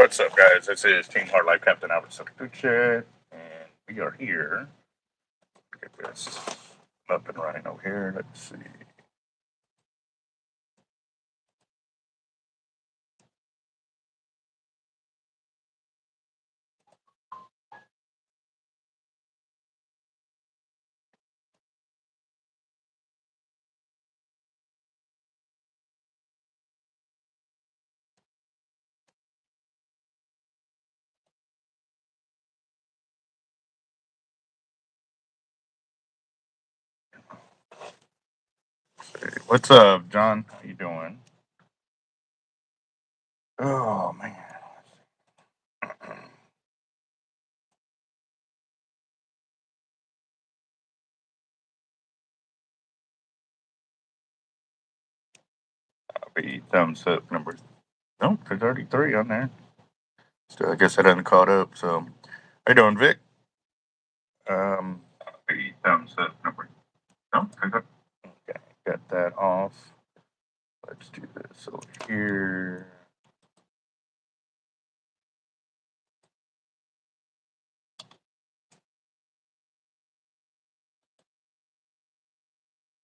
What's up, guys? This is Team Hard Life Captain Albert Sharkotic, and we are here. Get this up and running over here. Let's see. What's up, John? How you doing? Oh man. I'll be thumbs up number. Nope, there's already 3 on there. Still, I guess I hadn't caught up. So, how you doing, Vic? I'll be thumbs up number. Nope, okay, got that off. Let's do this over here.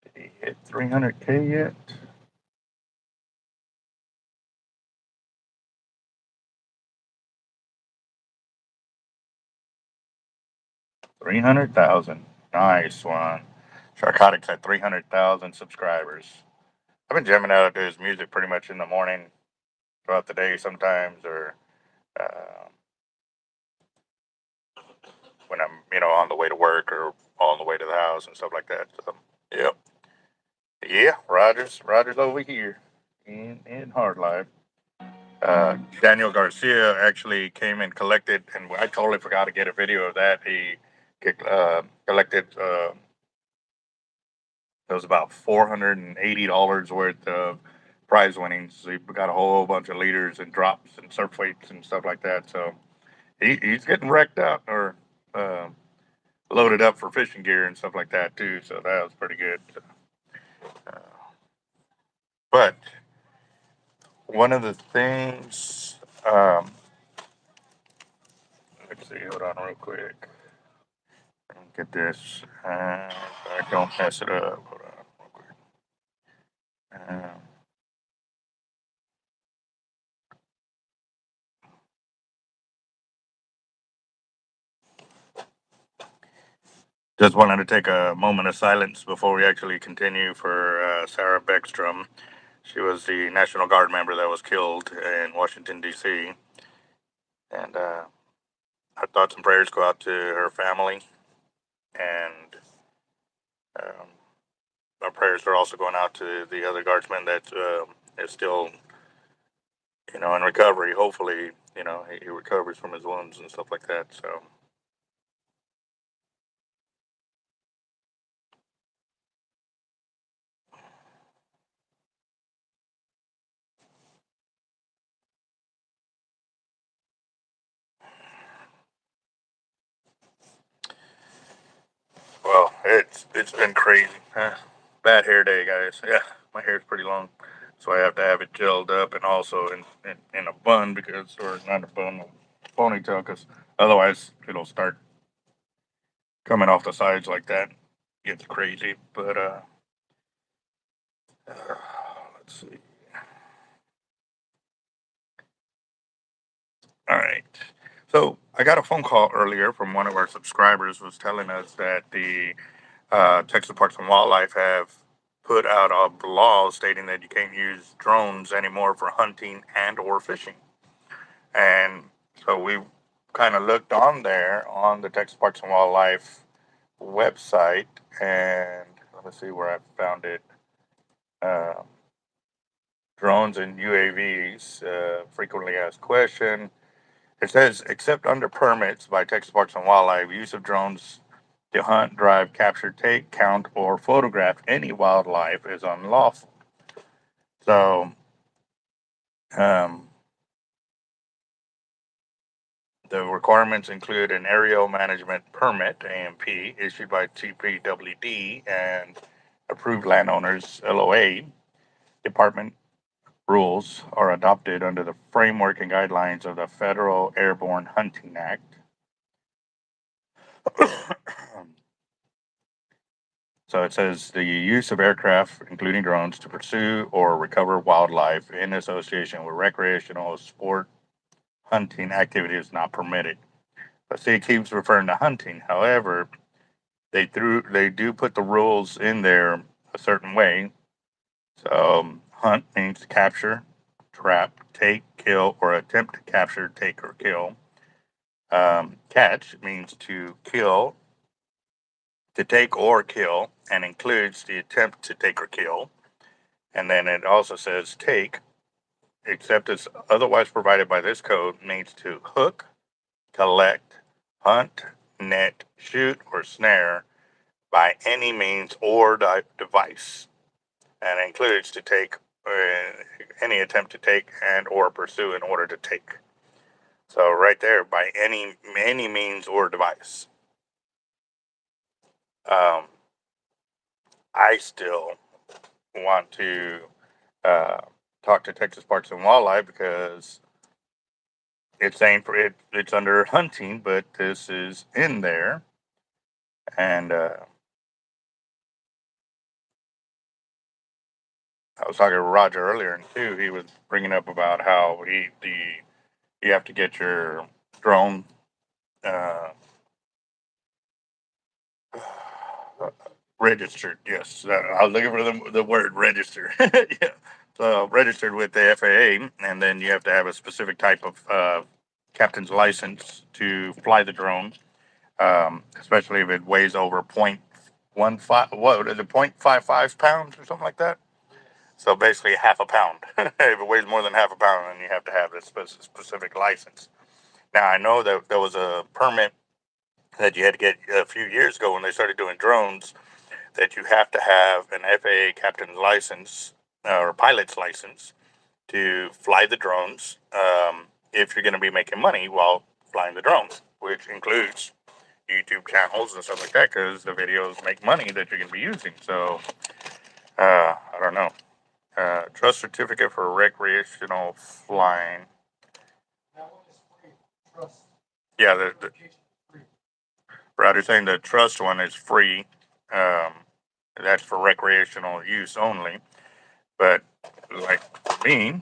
Did he hit 300K yet? $300,000. Nice one. Sharkotic's at 300,000 subscribers. I've been jamming out to his music pretty much in the morning, throughout the day sometimes, or uh, when I'm, on the way to work or on the way to the house and stuff like that. So, yep. Yeah, Rogers over here in Hard Life. Daniel Garcia actually came and collected, and I totally forgot to get a video of that. He collected. It was about $480 worth of prize winnings. So he got a whole bunch of leaders and drops and surf weights and stuff like that. So he's getting wrecked out or uh, loaded up for fishing gear and stuff like that too. So that was pretty good. Uh, but one of the things, let's see, hold on real quick. Get this. I don't mess it up. Hold on real quick. Just wanted to take a moment of silence before we actually continue for Sarah Beckstrom. She was the National Guard member that was killed in Washington, D.C. And our thoughts and prayers go out to her family. And our prayers are also going out to the other guardsman that is still, in recovery. Hopefully, he recovers from his wounds and stuff like that. So. Well, it's been crazy. Bad hair day, guys. Yeah, my hair's pretty long, so I have to have it gelled up and also in a bun or not a bun, a ponytail, because otherwise it'll start coming off the sides like that. Gets crazy. But let's see. All right. So I got a phone call earlier from one of our subscribers was telling us that the Texas Parks and Wildlife have put out a law stating that you can't use drones anymore for hunting and or fishing. And so we kind of looked on there on the Texas Parks and Wildlife website, and let me see where I found it. Drones and UAVs, frequently asked question. It says, except under permits by Texas Parks and Wildlife, use of drones to hunt, drive, capture, take, count, or photograph any wildlife is unlawful. So, the requirements include an aerial management permit (AMP) issued by TPWD and approved landowners (LOA) department rules are adopted under the framework and guidelines of the Federal Airborne Hunting Act. So it says the use of aircraft, including drones, to pursue or recover wildlife in association with recreational sport hunting activity is not permitted. But see, it keeps referring to hunting. However, they do put the rules in there a certain way. So hunt means to capture, trap, take, kill, or attempt to capture, take, or kill. Catch means to kill, to take or kill, and includes the attempt to take or kill. And then it also says take, except as otherwise provided by this code, means to hook, collect, hunt, net, shoot, or snare by any means or device, and includes to take any attempt to take and or pursue in order to take. So right there, by any means or device. I still want to talk to Texas Parks and Wildlife because it's saying for it, it's under hunting, but this is in there. And I was talking to Roger earlier, and too, he was bringing up about how you have to get your drone registered. Yes, I was looking for the word register. Yeah, so registered with the FAA, and then you have to have a specific type of captain's license to fly the drone, especially if it weighs over 0.15. What is it? 0.55 pounds or something like that. So basically half a pound. If it weighs more than half a pound, then you have to have this specific license. Now I know that there was a permit that you had to get a few years ago when they started doing drones, that you have to have an FAA captain's license or pilot's license to fly the drones if you're going to be making money while flying the drones, which includes YouTube channels and stuff like that, because the videos make money that you're going to be using. So I don't know. Trust certificate for recreational flying. Yeah, Brad is saying the trust one is free. Um, that's for recreational use only. But like for me,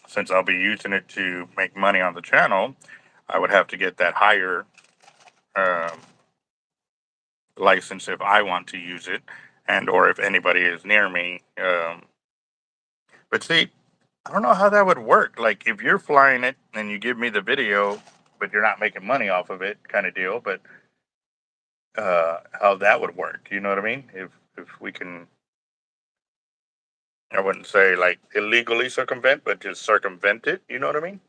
since I'll be using it to make money on the channel, I would have to get that higher um, license if I want to use it, and or if anybody is near me. But see, I don't know how that would work. Like if you're flying it and you give me the video, but you're not making money off of it, kind of deal. But how that would work, you know what I mean? If we can, I wouldn't say like illegally circumvent, but just circumvent it. You know what I mean?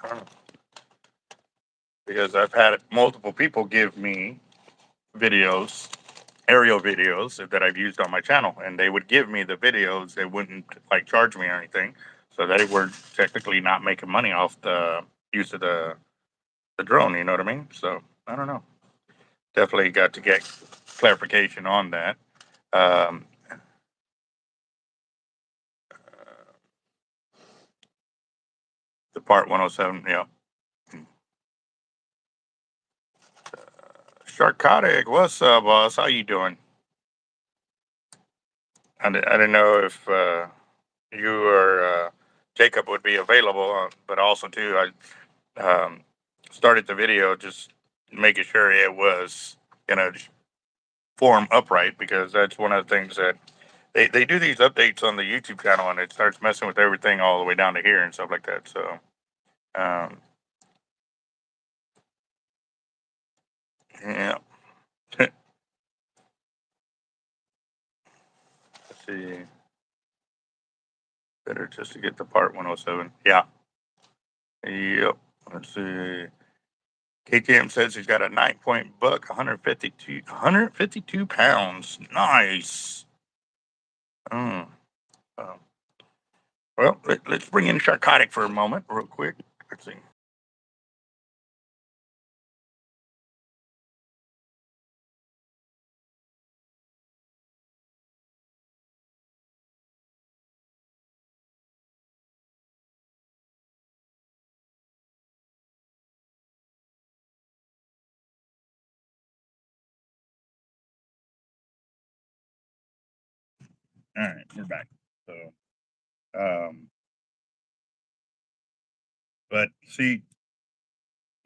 I don't know. Because I've had multiple people give me videos, aerial videos that I've used on my channel, and they would give me the videos. They wouldn't like charge me or anything, so they were technically not making money off the use of the drone. You know what I mean? So I don't know. Definitely got to get clarification on that. Um, the part 107, yeah. Sharkotic, what's up, boss? How you doing? I didn't know if you or Jacob would be available, but also too, I started the video just making sure it was gonna form upright, because that's one of the things that they do these updates on the YouTube channel, and it starts messing with everything all the way down to here and stuff like that. So, um, yeah. Let's see. Better just to get the part 107. Yeah. Yep. Let's see. KTM says he's got a 9-point buck, 152 pounds. Nice. Mm. Um, well, let's bring in Sharkotic for a moment, real quick. Let's see. All right, we're back. So, but see,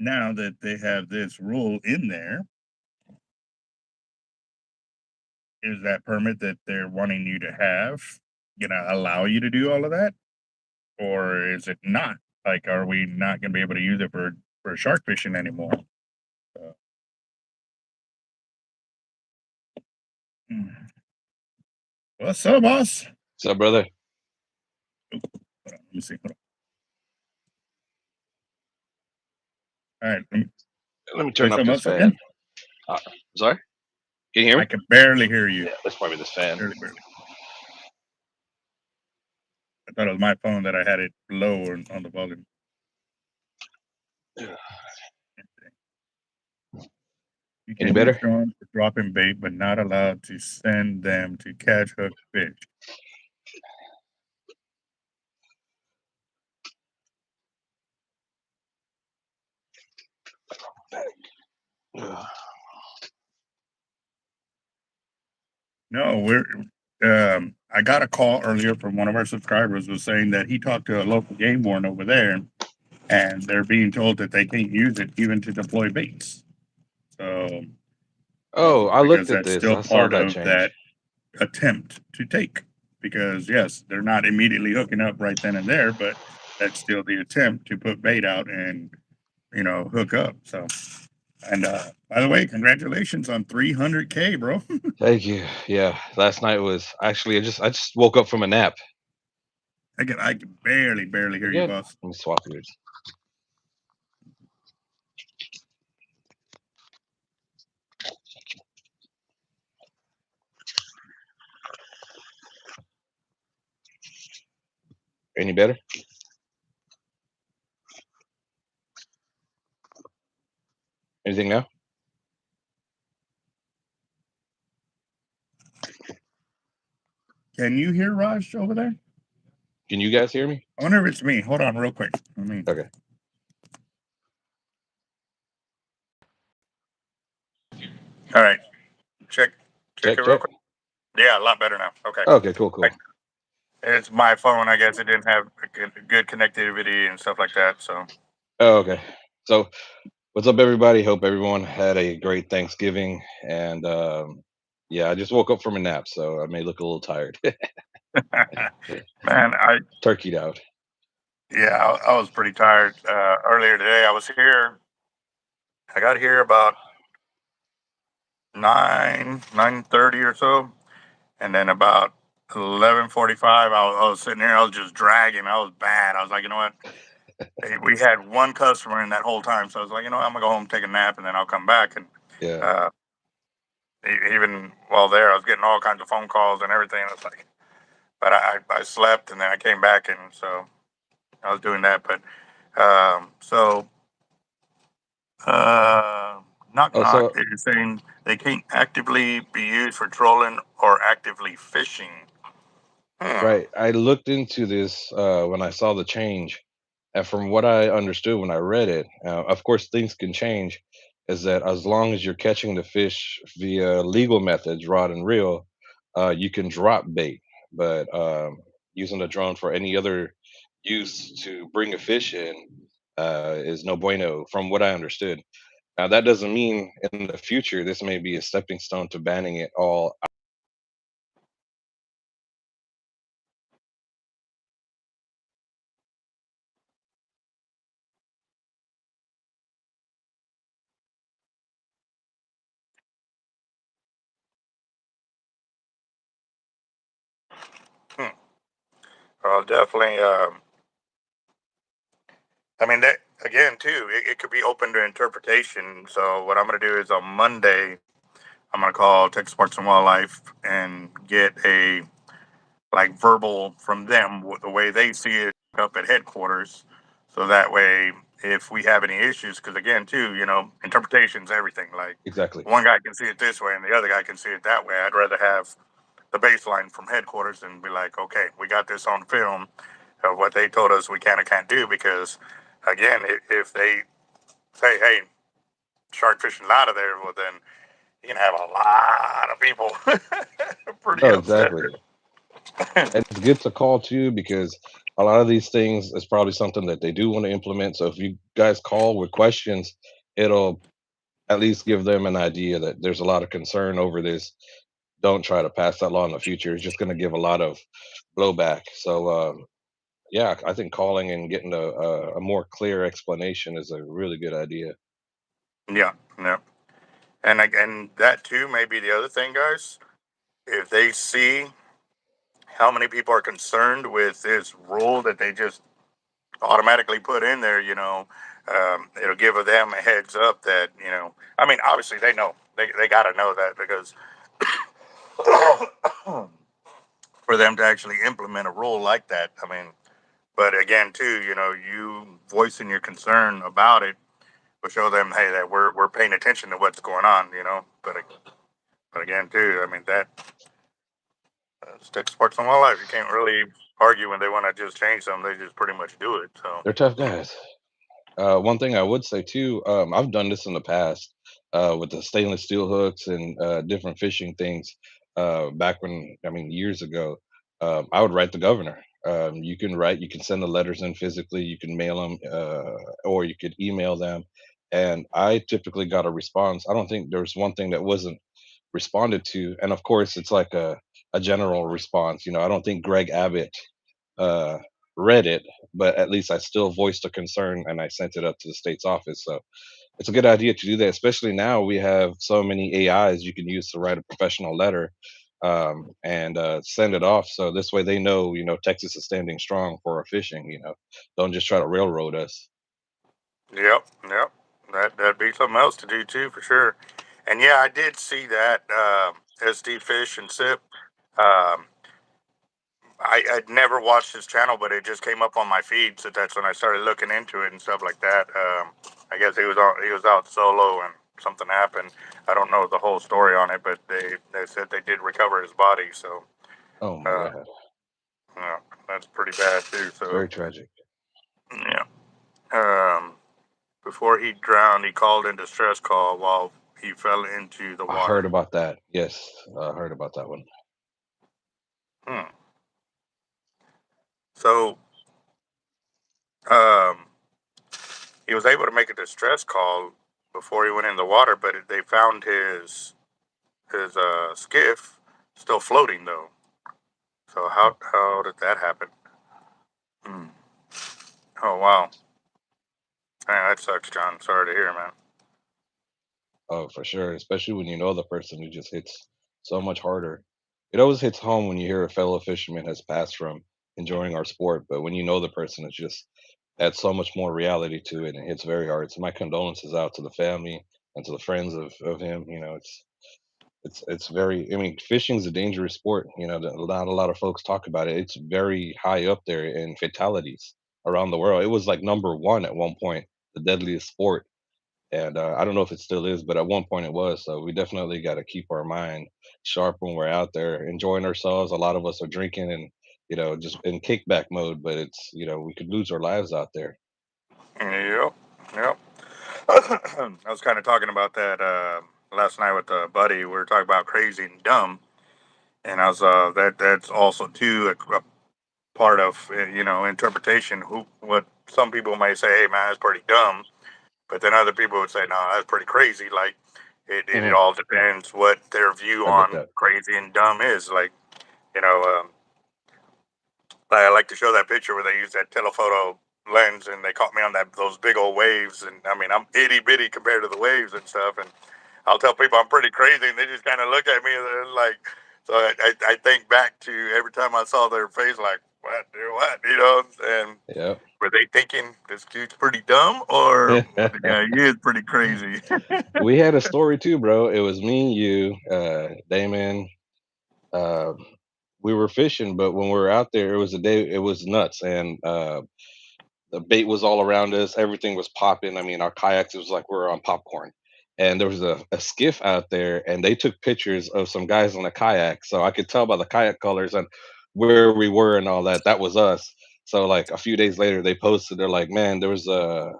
now that they have this rule in there, is that permit that they're wanting you to have gonna allow you to do all of that, or is it not? Like, are we not gonna be able to use it for shark fishing anymore? So, what's up, boss? What's up, brother? Hold on, let me see. Hold on. All right, Let me turn up this fan. Again? Sorry? Can you hear me? I can barely hear you. Yeah, that's probably this fan. Barely. I thought it was my phone that I had it low on the volume. You Any can better? use drones for dropping bait, but not allowed to send them to catch hook fish. No, I got a call earlier from one of our subscribers was saying that he talked to a local game warden over there, and they're being told that they can't use it even to deploy baits. So, Oh, I because looked at that's this. still I saw part that of change. that attempt to take. Because yes, they're not immediately hooking up right then and there, but that's still the attempt to put bait out and hook up. So, and by the way, congratulations on 300K, bro. Thank you. Yeah, last night was actually I just woke up from a nap. I can barely hear you, boss. Let me swap ears. Any better? Anything now? Can you hear Raj over there? Can you guys hear me? I wonder if it's me. Hold on, real quick. Okay. All right. Check it real Check. quick. Yeah, a lot better now. Okay. Okay, cool. It's my phone. I guess it didn't have good connectivity and stuff like that. So. Oh, okay. So, what's up, everybody? Hope everyone had a great Thanksgiving. And yeah, I just woke up from a nap, so I may look a little tired. Man, Turkeyed out. Yeah, I was pretty tired earlier today. I was here. I got here about 9:30 or so, and then about 11:45, I was sitting here. I was just dragging. I was bad. I was like, you know what? Hey, we had one customer in that whole time, so I was like, you know, I'm gonna go home, take a nap, and then I'll come back. And Yeah. even while there, I was getting all kinds of phone calls and everything. I was like, but I slept, and then I came back, and so I was doing that. But so. Knock Oh, knock. so They're saying they can't actively be used for trolling or actively fishing. right. I looked into this when I saw the change, and from what I understood when I read it, of course things can change. Is that as long as you're catching the fish via legal methods, rod and reel, you can drop bait. But using a drone for any other use to bring a fish in is no bueno, from what I understood. Now that doesn't mean in the future this may be a stepping stone to banning it all. Hmm. Well, definitely. I mean, that again too. It could be open to interpretation. So what I'm going to do is on Monday, I'm going to call Texas Parks and Wildlife and get a like verbal from them with the way they see it up at headquarters. So that way, if we have any issues, because again, too, interpretation's everything. Like Exactly. one guy can see it this way and the other guy can see it that way. I'd rather have the baseline from headquarters and be like, okay, we got this on film of what they told us we can or can't do. Because again, if they say, hey, shark fishing's out of there, well, then you can have a lot of people pretty No, upset. exactly. And it's good to call too because a lot of these things is probably something that they do want to implement. So if you guys call with questions, it'll at least give them an idea that there's a lot of concern over this. Don't try to pass that law in the future. It's just going to give a lot of blowback. So yeah, I think calling and getting a more clear explanation is a really good idea. Yeah, yeah. And that too may be the other thing, guys. If they see how many people are concerned with this rule that they just automatically put in there, it'll give them a heads up that, I mean, obviously they know, they got to know that because for them to actually implement a rule like that, I mean, but again, too, you voicing your concern about it will show them, hey, that we're paying attention to what's going on, but again, too, I mean, that Texas Parks and Wildlife, you can't really argue when they want to just change something. They just pretty much do it. So, They're tough guys. One thing I would say too, I've done this in the past with the stainless steel hooks and different fishing things. Back when, I mean, years ago, I would write the governor. You can write, you can send the letters in physically, you can mail them, or you could email them. And I typically got a response. I don't think there was one thing that wasn't responded to. And of course, it's like a general response. I don't think Greg Abbott uh, read it, but at least I still voiced a concern and I sent it up to the state's office. So it's a good idea to do that, especially now we have so many AIs you can use to write a professional letter and send it off. So this way they know, Texas is standing strong for our fishing. Don't just try to railroad us. yep, yep. That'd be something else to do too, for sure. And yeah, I did see that SD Fish and Sip. Um, I'd never watched his channel, but it just came up on my feed, so that's when I started looking into it and stuff like that. I guess he was out solo and something happened. I don't know the whole story on it, but they said they did recover his body, so Oh my uh, God. yeah, that's pretty bad too. It's So very tragic. yeah. Um, Before he drowned, he called in distress call while he fell into the I heard water. about that. Yes, I heard about that one. Hmm. So um, he was able to make a distress call before he went in the water, but they found his skiff still floating though. So how did that happen? Hmm. Oh wow, man, that sucks, John. Sorry to hear, man. Oh, for sure, especially when you know the person, who just hits so much harder. It always hits home when you hear a fellow fisherman has passed from enjoying our sport, but when you know the person, it just adds so much more reality to it, and it hits very hard. So my condolences out to the family and to the friends of him. It's very. I mean, fishing's a dangerous sport. Not a lot of folks talk about it. It's very high up there in fatalities around the world. It was like number one at one point, the deadliest sport, and I don't know if it still is, but at one point it was. So we definitely got to keep our mind sharp when we're out there enjoying ourselves. A lot of us are drinking and just in kickback mode, but it's we could lose our lives out there. Yep, yep. I was kind of talking about that last night with a buddy. We were talking about crazy and dumb, and I was that's also too a part of interpretation. Who what some people may say, hey man, that's pretty dumb, but then other people would say, no, that's pretty crazy. Like it Hmm. all depends what their view I get on that. crazy and dumb is. Like you know, I like to show that picture where they use that telephoto lens and they caught me on that those big old waves. And I mean, I'm itty bitty compared to the waves and stuff. And I'll tell people I'm pretty crazy, and they just kind of look at me and they're like. So I think back to every time I saw their face, like what, dude, what, and Yeah. were they thinking this dude's pretty dumb or the guy is pretty crazy? We had a story too, bro. It was me, you, Damon. Uh, we were fishing, but when we were out there, it was a day. It was nuts, and the bait was all around us. Everything was popping. I mean, our kayaks, it was like we were on popcorn. And there was a skiff out there, and they took pictures of some guys on a kayak. So I could tell by the kayak colors and where we were and all that. That was us. So like a few days later, they posted. They're like, "Man, there was a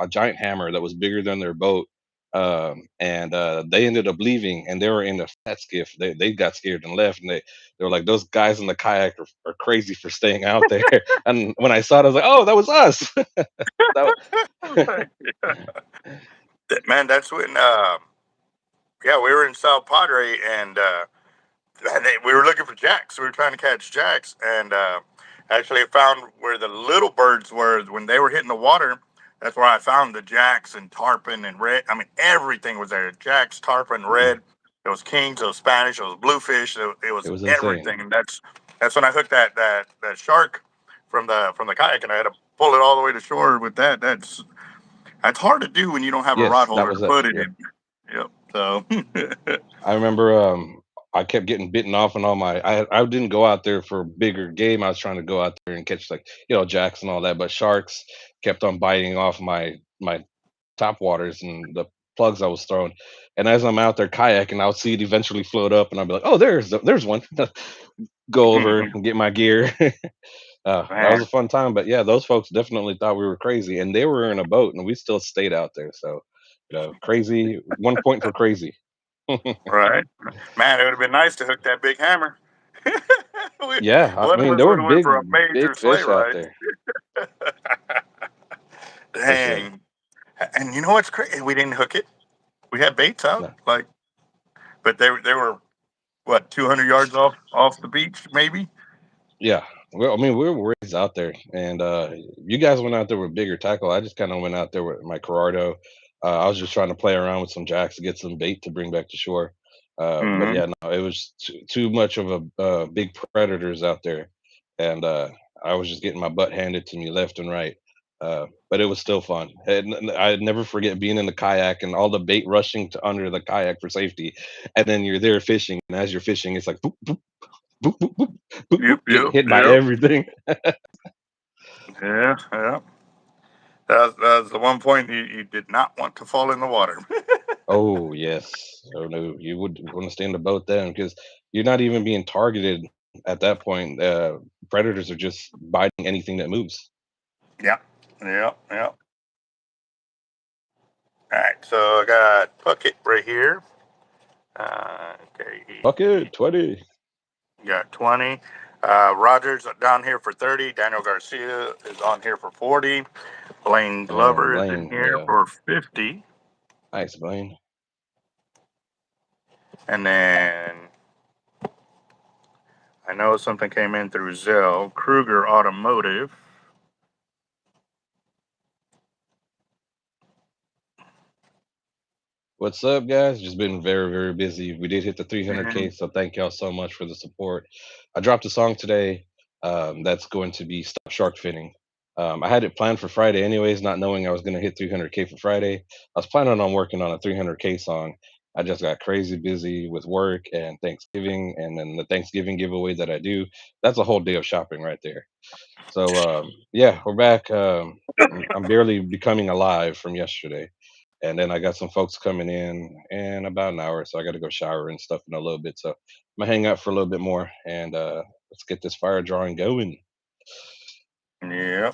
giant hammer that was bigger than their boat. and they ended up leaving, and they were in a fat skiff. They got scared and left, and they were like, those guys in the kayak are crazy for staying out there. And when I saw it, I was like, oh, that was us. That, Man, that's when yeah, we were in South Padre, and we were looking for jacks. We were trying to catch jacks, and actually found where the little birds were when they were hitting the water. That's where I found the jacks and tarpon and red. I mean, everything was there: jacks, tarpon, red. It was kings, it was Spanish, it was bluefish. It it was was insane. everything, and that's when I hooked that shark from the kayak, and I had to pull it all the way to shore with that. That's hard to do when you don't have a rod Yes, that holder was to it. put it Yep. in. Yep. So I remember I kept getting bitten off and all my I didn't go out there for bigger game. I was trying to go out there and catch like, jacks and all that, but sharks kept on biting off my top waters and the plugs I was throwing. And as I'm out there kayaking, I'll see it eventually float up and I'll be like, "Oh, there's one." Go over and get my gear. That was man, a fun time, but yeah, those folks definitely thought we were crazy and they were in a boat and we still stayed out there. So, crazy, 1 point for crazy. right? Man, it would have been nice to hook that big hammer. we, Yeah, I One of mean, us there were would have went for a big major sleigh fish out ride. there for sure. Dang. And you know what's crazy? We didn't hook it. We had baits out, No. like, but they were what 200 yards off the beach, maybe. Yeah. Well, I mean, we were ways out there, and you guys went out there with bigger tackle. I just kind of went out there with my Corrado. I was just trying to play around with some jacks to get some bait to bring back to shore. But Hmm. yeah, no, it was too much of a big predators out there, and I was just getting my butt handed to me left and right. But it was still fun. And I'd never forget being in the kayak and all the bait rushing to under the kayak for safety, and then you're there fishing, and as you're fishing, it's like boop, boop, boop, boop, boop, boop, boop, Yep, getting yep, hit by yep. everything. Yeah, yeah. That's the one point you did not want to fall in the water. Oh yes. Oh no, you would want to stay in the boat then because you're not even being targeted at that point. Predators are just biting anything that moves. Yeah, yeah, yeah. All right, so I got Puckett right here. Okay, Bucket 20. you got 20. Rogers down here for 30. Daniel Garcia is on here for 40. Blaine And Glover is in Blaine, here yeah. for 50. Nice, Blaine. And then I know something came in through Zell. Kruger Automotive. What's up, guys? Just been very, very busy. We did hit the 300K, And so thank y'all so much for the support. I dropped a song today that's going to be Stop Shark Finning. I had it planned for Friday, anyways, not knowing I was going to hit 300K for Friday. I was planning on working on a 300K song. I just got crazy busy with work and Thanksgiving, and then the Thanksgiving giveaway that I do. That's a whole day of shopping right there. So, yeah, we're back. I'm barely becoming alive from yesterday. And then I got some folks coming in about an hour, so I got to go shower and stuff in a little bit. So I'm gonna hang out for a little bit more, and let's get this fire drawing going. yeah.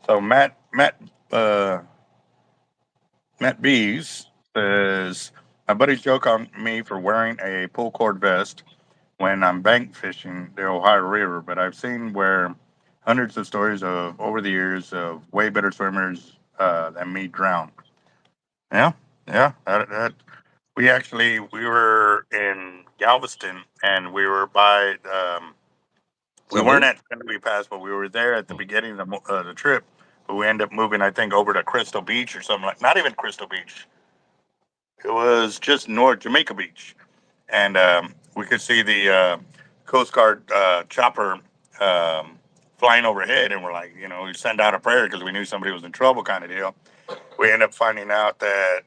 So uh, Matt Bees says my buddies joke on me for wearing a pull cord vest when I'm bank fishing the Ohio River, but I've seen where hundreds of stories of over the years of way better swimmers than me drown. Yeah, yeah. We were in Galveston and we were by we weren't Submarine? at Trinity Pass, but we were there at the beginning of the trip. But we ended up moving, I think, over to Crystal Beach or something like. Not even Crystal Beach. It was just North Jamaica Beach, and we could see the Coast Guard chopper flying overhead, and we're like, we send out a prayer because we knew somebody was in trouble, kind of deal. We ended up finding out that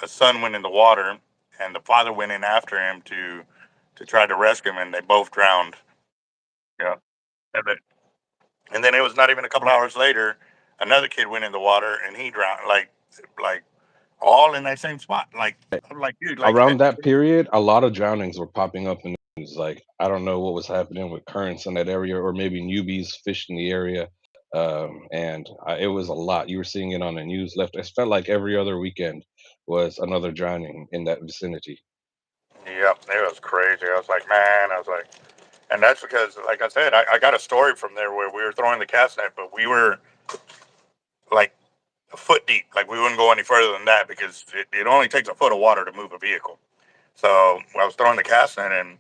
a son went in the water, and the father went in after him to try to rescue him, and they both drowned. Yeah, and then, and then it was not even a couple hours later, another kid went in the water and he drowned, like all in that same spot. Like I'm like, dude, like Around that period, a lot of drownings were popping up in the news. Like I don't know what was happening with currents in that area, or maybe newbies fishing the area. And it was a lot. You were seeing it on the news left. It felt like every other weekend. was another drowning in that vicinity. Yep, it was crazy. I was like, man, I was like, and that's because, like I said, I got a story from there where we were throwing the cast net, but we were like a foot deep. Like we wouldn't go any further than that because it only takes a foot of water to move a vehicle. So I was throwing the cast net, and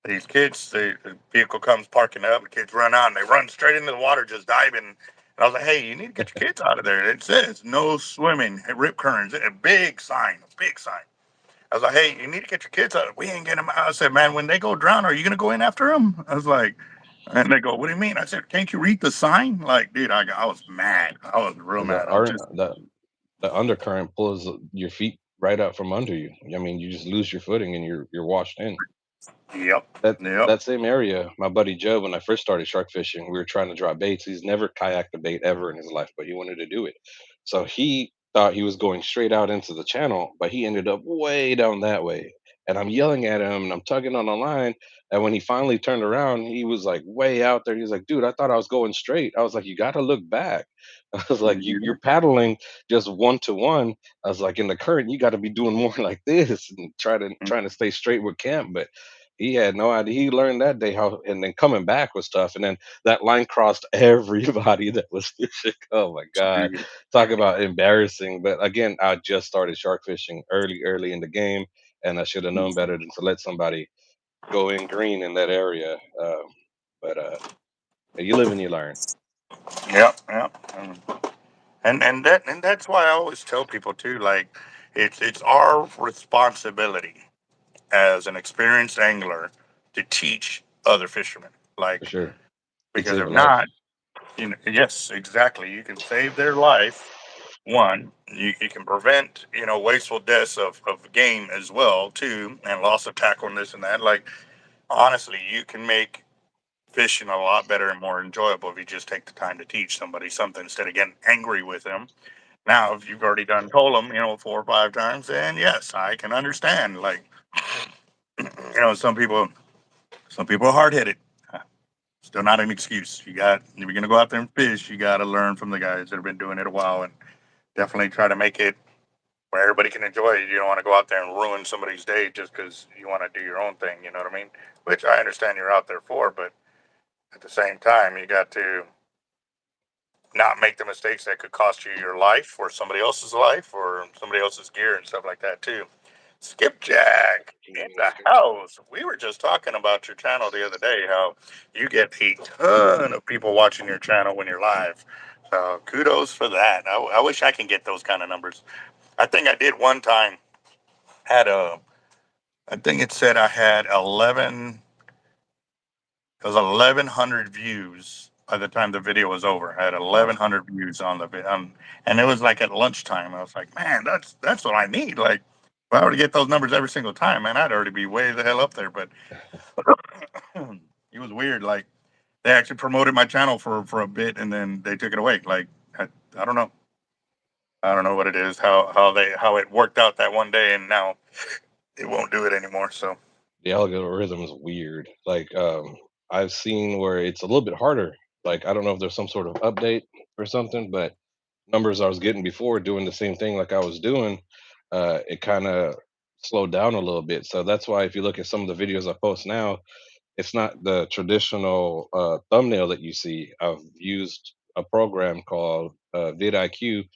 these kids, the vehicle comes parking up, the kids run out and they run straight into the water, just diving. And I was like, hey, you need to get your kids out of there. It says no swimming at rip currents. A big sign, a big sign. I was like, hey, you need to get your kids out. We ain't getting them out. I said, man, when they go drown, are you going to go in after them? I was like, and they go, what do you mean? I said, can't you read the sign? Like, dude, I was mad. I was real The mad. I was ar- just, the undercurrent pulls your feet right out from under you. I mean, you just lose your footing and you're washed in. yep, That yep. that same area, my buddy Joe, when I first started shark fishing, we were trying to drop baits. He's never kayaked a bait ever in his life, but he wanted to do it. So he thought he was going straight out into the channel, but he ended up way down that way. And I'm yelling at him and I'm tugging on the line. And when he finally turned around, he was like way out there. He was like, dude, I thought I was going straight. I was like, you gotta look back. I was like, you're paddling just one to one. I was like, in the current, you gotta be doing more like this and trying to stay straight with camp. But he had no idea. He learned that day how, and then coming back was tough. And then that line crossed everybody that was fishing. Oh my god, Dude, talk about embarrassing. But again, I just started shark fishing early in the game, and I should have known better than to let somebody go in green in that area. But you live and you learn yep, yep. And that's why I always tell people too, like it's our responsibility as an experienced angler to teach other fishermen. for Like sure. Could because save if a life not, yes, exactly, you can save their life. One, you can prevent wasteful deaths of game as well too, and loss of tackle and this and that. Like honestly, you can make fishing a lot better and more enjoyable if you just take the time to teach somebody something instead of getting angry with them. Now, if you've already done told them, 4 or 5 times, then yes, I can understand. Like, some people are hard headed. Still not an excuse. If you're gonna go out there and fish, you got to learn from the guys that have been doing it a while, and definitely try to make it where everybody can enjoy it. You don't want to go out there and ruin somebody's day just because you want to do your own thing. You know what I mean? Which I understand you're out there for, but at the same time, you got to not make the mistakes that could cost you your life or somebody else's life or somebody else's gear and stuff like that too. Skipjack in the house. We were just talking about your channel the other day, how you get a ton of people watching your channel when you're live. So kudos for that. I wish I can get those kind of numbers. I think I did one time. Had a, I think it said I had 11. It was 1,100 views by the time the video was over. I had wow. 1,100 views on the video, and it was like at lunchtime. I was like, man, that's what I need. Like, if I were to get those numbers every single time, man, I'd already be way the hell up there. But it was weird. Like, they actually promoted my channel for a bit, and then they took it away. Like, I don't know. I don't know what it is. How it worked out that one day, and now it won't do it anymore. So The algorithm is weird. Like, I've seen where it's a little bit harder. Like, I don't know if there's some sort of update or something, but numbers I was getting before doing the same thing like I was doing, it kind of slowed down a little bit. So that's why if you look at some of the videos I post now, it's not the traditional thumbnail that you see. I've used a program called vidIQ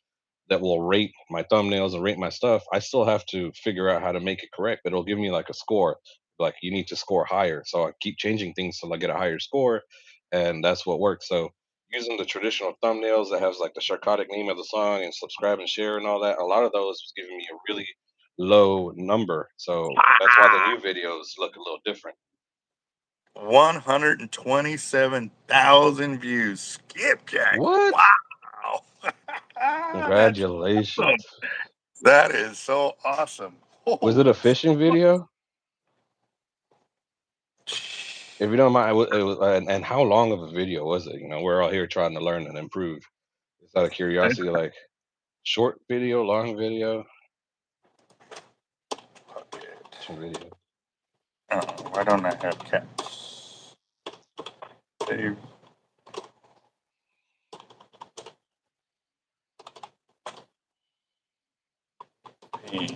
that will rate my thumbnails and rate my stuff. I still have to figure out how to make it correct, but it'll give me like a score. Like you need to score higher. So I keep changing things till I get a higher score, and that's what works. So using the traditional thumbnails that has like the Sharkotic name of the song and subscribe and share and all that, a lot of those was giving me a really low number. So that's why the new videos look a little different. 127,000 views. Skipjack. What? Wow. That's awesome. Congratulations. That is so awesome. Was it a Holy fishing video? If you don't mind, and how long of a video was it? You know, we're all here trying to learn and improve. Just out of curiosity, like short video, long video, fishing video. Oh, why don't I have cats? Save Yeah,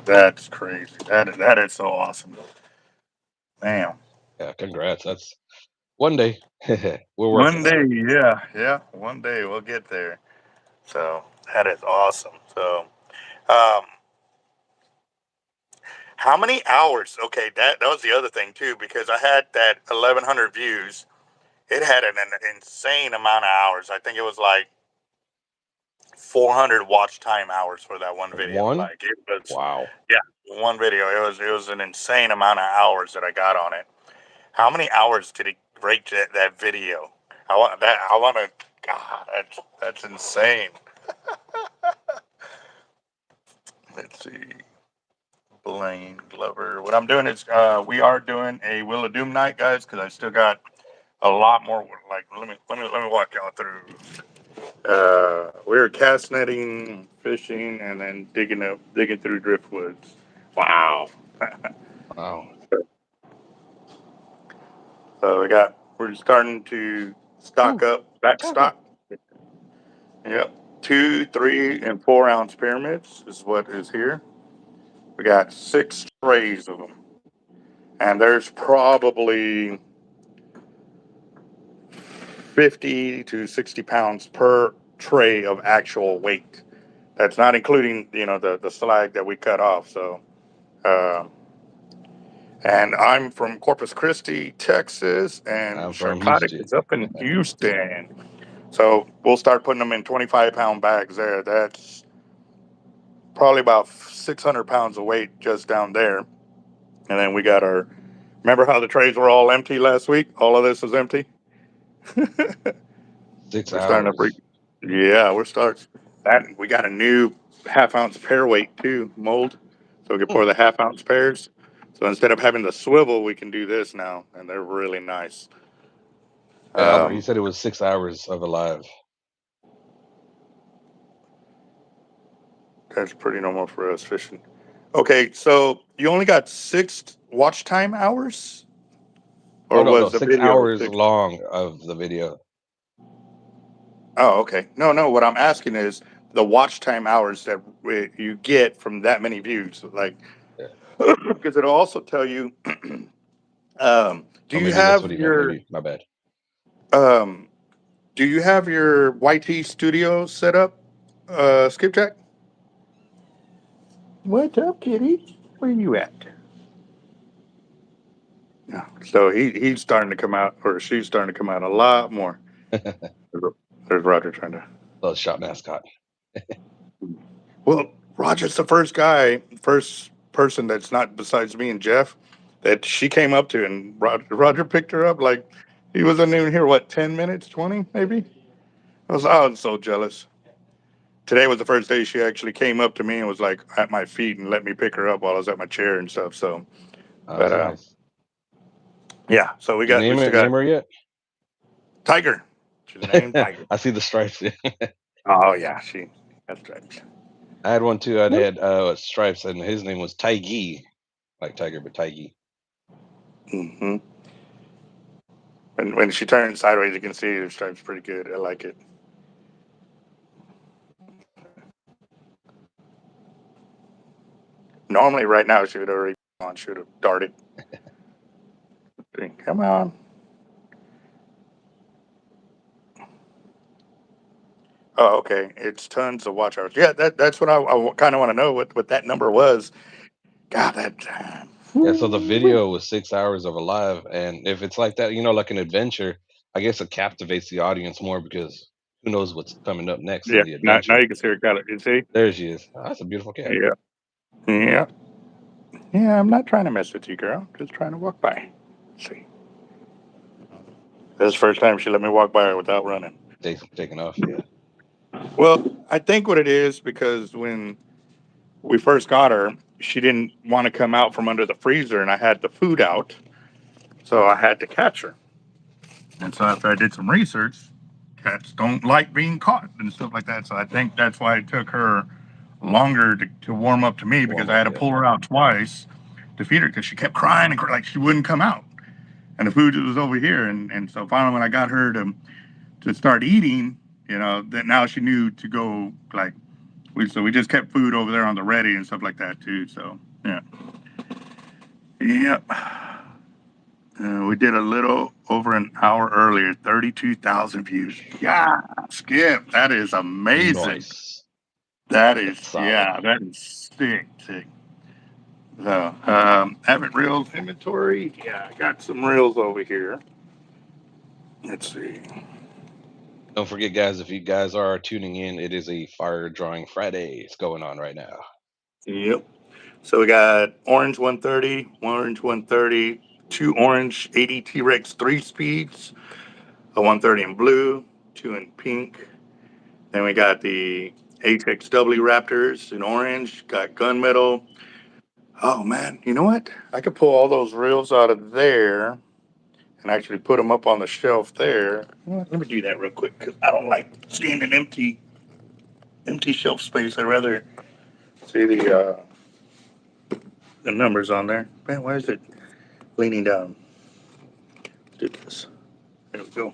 that's crazy. That is so awesome. Damn. Yeah, congrats. That's one day. We're working One on day, it. yeah. One day we'll get there. So that is awesome. So, um, how many hours? Okay, that was the other thing too, because I had that 1,100 views. It had an insane amount of hours. I think it was like 400 watch time hours for that one video. One? Like it was, Wow. yeah, one video. It was an insane amount of hours that I got on it. How many hours did it break that video? I want that. I want to. God, that's insane. Let's see. Blaine Glover. What I'm doing is, we are doing a Will of Doom night, guys, because I still got a lot more. Like, let me walk y'all through. We were cast netting, fishing, and then digging through driftwoods. Wow. Wow. So we're starting to stock Ooh, up, back taco. stock. Yep. 2, 3, and 4 ounce pyramids is what is here. We got 6 trays of them. And there's probably 50 to 60 pounds per tray of actual weight. That's not including, the slag that we cut off. So, uh, and I'm from Corpus Christi, Texas, and I'm from Sharkotic Houston. is up in Houston. So we'll start putting them in 25-pound bags there. That's probably about 600 pounds of weight just down there. And then we got remember how the trays were all empty last week? All of this is empty. Six We're starting to break. hours. Yeah, we got a new half-ounce pair weight too mold, so we can Hmm. pour the half-ounce pairs. So instead of having the swivel, we can do this now, and they're really nice. Yeah, Albert, he Um, said it was 6 hours of alive. that's pretty normal for us fishing. Okay, so you only got 6 watch time hours, Oh or no, no, was the six video hours 6? long of the video. Oh, okay. No, no. What I'm asking is the watch time hours that you get from that many views, like, Yeah. because it'll also tell you. Do Or you maybe that's have what he meant. your Maybe my bad. um, Do you have your YT studio set up, Skipjack? What's up, kitty? Where you at? No. So he's starting to come out, or she's starting to come out a lot more. There's Roger trying to. The shop mascot. Well, Roger's the first person that's not besides me and Jeff that she came up to, and Roger picked her up like he wasn't even here. What, 10 minutes, 20 maybe? I was so jealous. Today was the first day she actually came up to me and was like at my feet and let me pick her up while I was at my chair and stuff. So, Oh, but that's nice. yeah. So Did you we still got name her yet? Tiger. She's named Tiger. I see the stripes. Oh yeah, that's right. I had one too. I'd had stripes, and his name was Taigi, like tiger, but Taigi. Mm-hmm. When she turns sideways, you can see her stripes pretty good. I like it. Normally, right now, she would already on. She would have darted. Come on. Oh, okay. It's tons of watch hours. Yeah, that's what I kind of want to know what that number was. God, that. Yeah, so the Woo-wee. video was 6 hours of alive, and if it's like that, like an adventure, I guess it captivates the audience more because who knows what's coming up next in Yeah. the Now adventure. you can see her color. You see? There she is. Oh, that's a beautiful cat. Yeah. Yeah. Yeah. I'm not trying to mess with you, girl. Just trying to walk by. Let's see. This is the first time she let me walk by her without running. Taking off. Yeah. Well, I think what it is because when we first got her, she didn't want to come out from under the freezer, and I had the food out, so I had to catch her. And so after I did some research, cats don't like being caught and stuff like that. So I think that's why it took her longer to warm up to me because Warm I up. had to Yeah. pull her out twice to feed her because she kept crying and like she wouldn't come out. and the food was over here. And so finally, when I got her to start eating, that now she knew to go like we just kept food over there on the ready and stuff like that too. So yeah, yep. We did a little over an hour earlier, 32,000 views. Yeah, Skip, that is amazing. Nice. That That's is, solid. yeah, that is sick, sick. So, Avid Reels inventory. Yeah, I got some reels over here. Let's see. Don't forget, guys, if you guys are tuning in, it is a fire drawing Friday. It's going on right now. Yep. So we got orange 130, two orange 80 T-Rex 3 speeds, a 130 in blue, two in pink. Then we got the HXW Raptors in orange, got gunmetal. Oh man, you know what? I could pull all those reels out of there and actually put them up on the shelf there. Let me do that real quick because I don't like seeing an empty shelf space. I'd rather see the numbers on there. Man, why is it leaning down? Let's do this. There we go.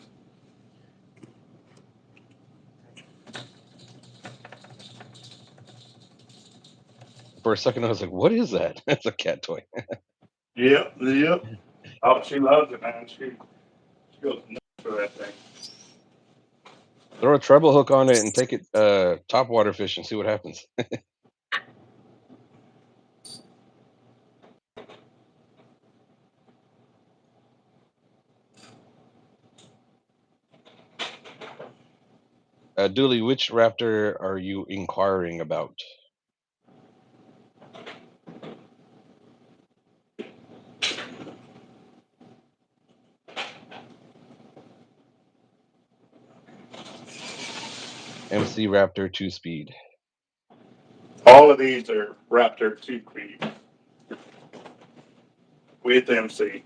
For a second, I was like, "What is that?" That's a cat toy. Yep, yep. Oh, she loves it, man. She goes nuts for that thing. Throw a treble hook on it and take it top water fish and see what happens. Dooley, which raptor are you inquiring about? MC Raptor 2 speed. All of these are Raptor 2 speed with MC.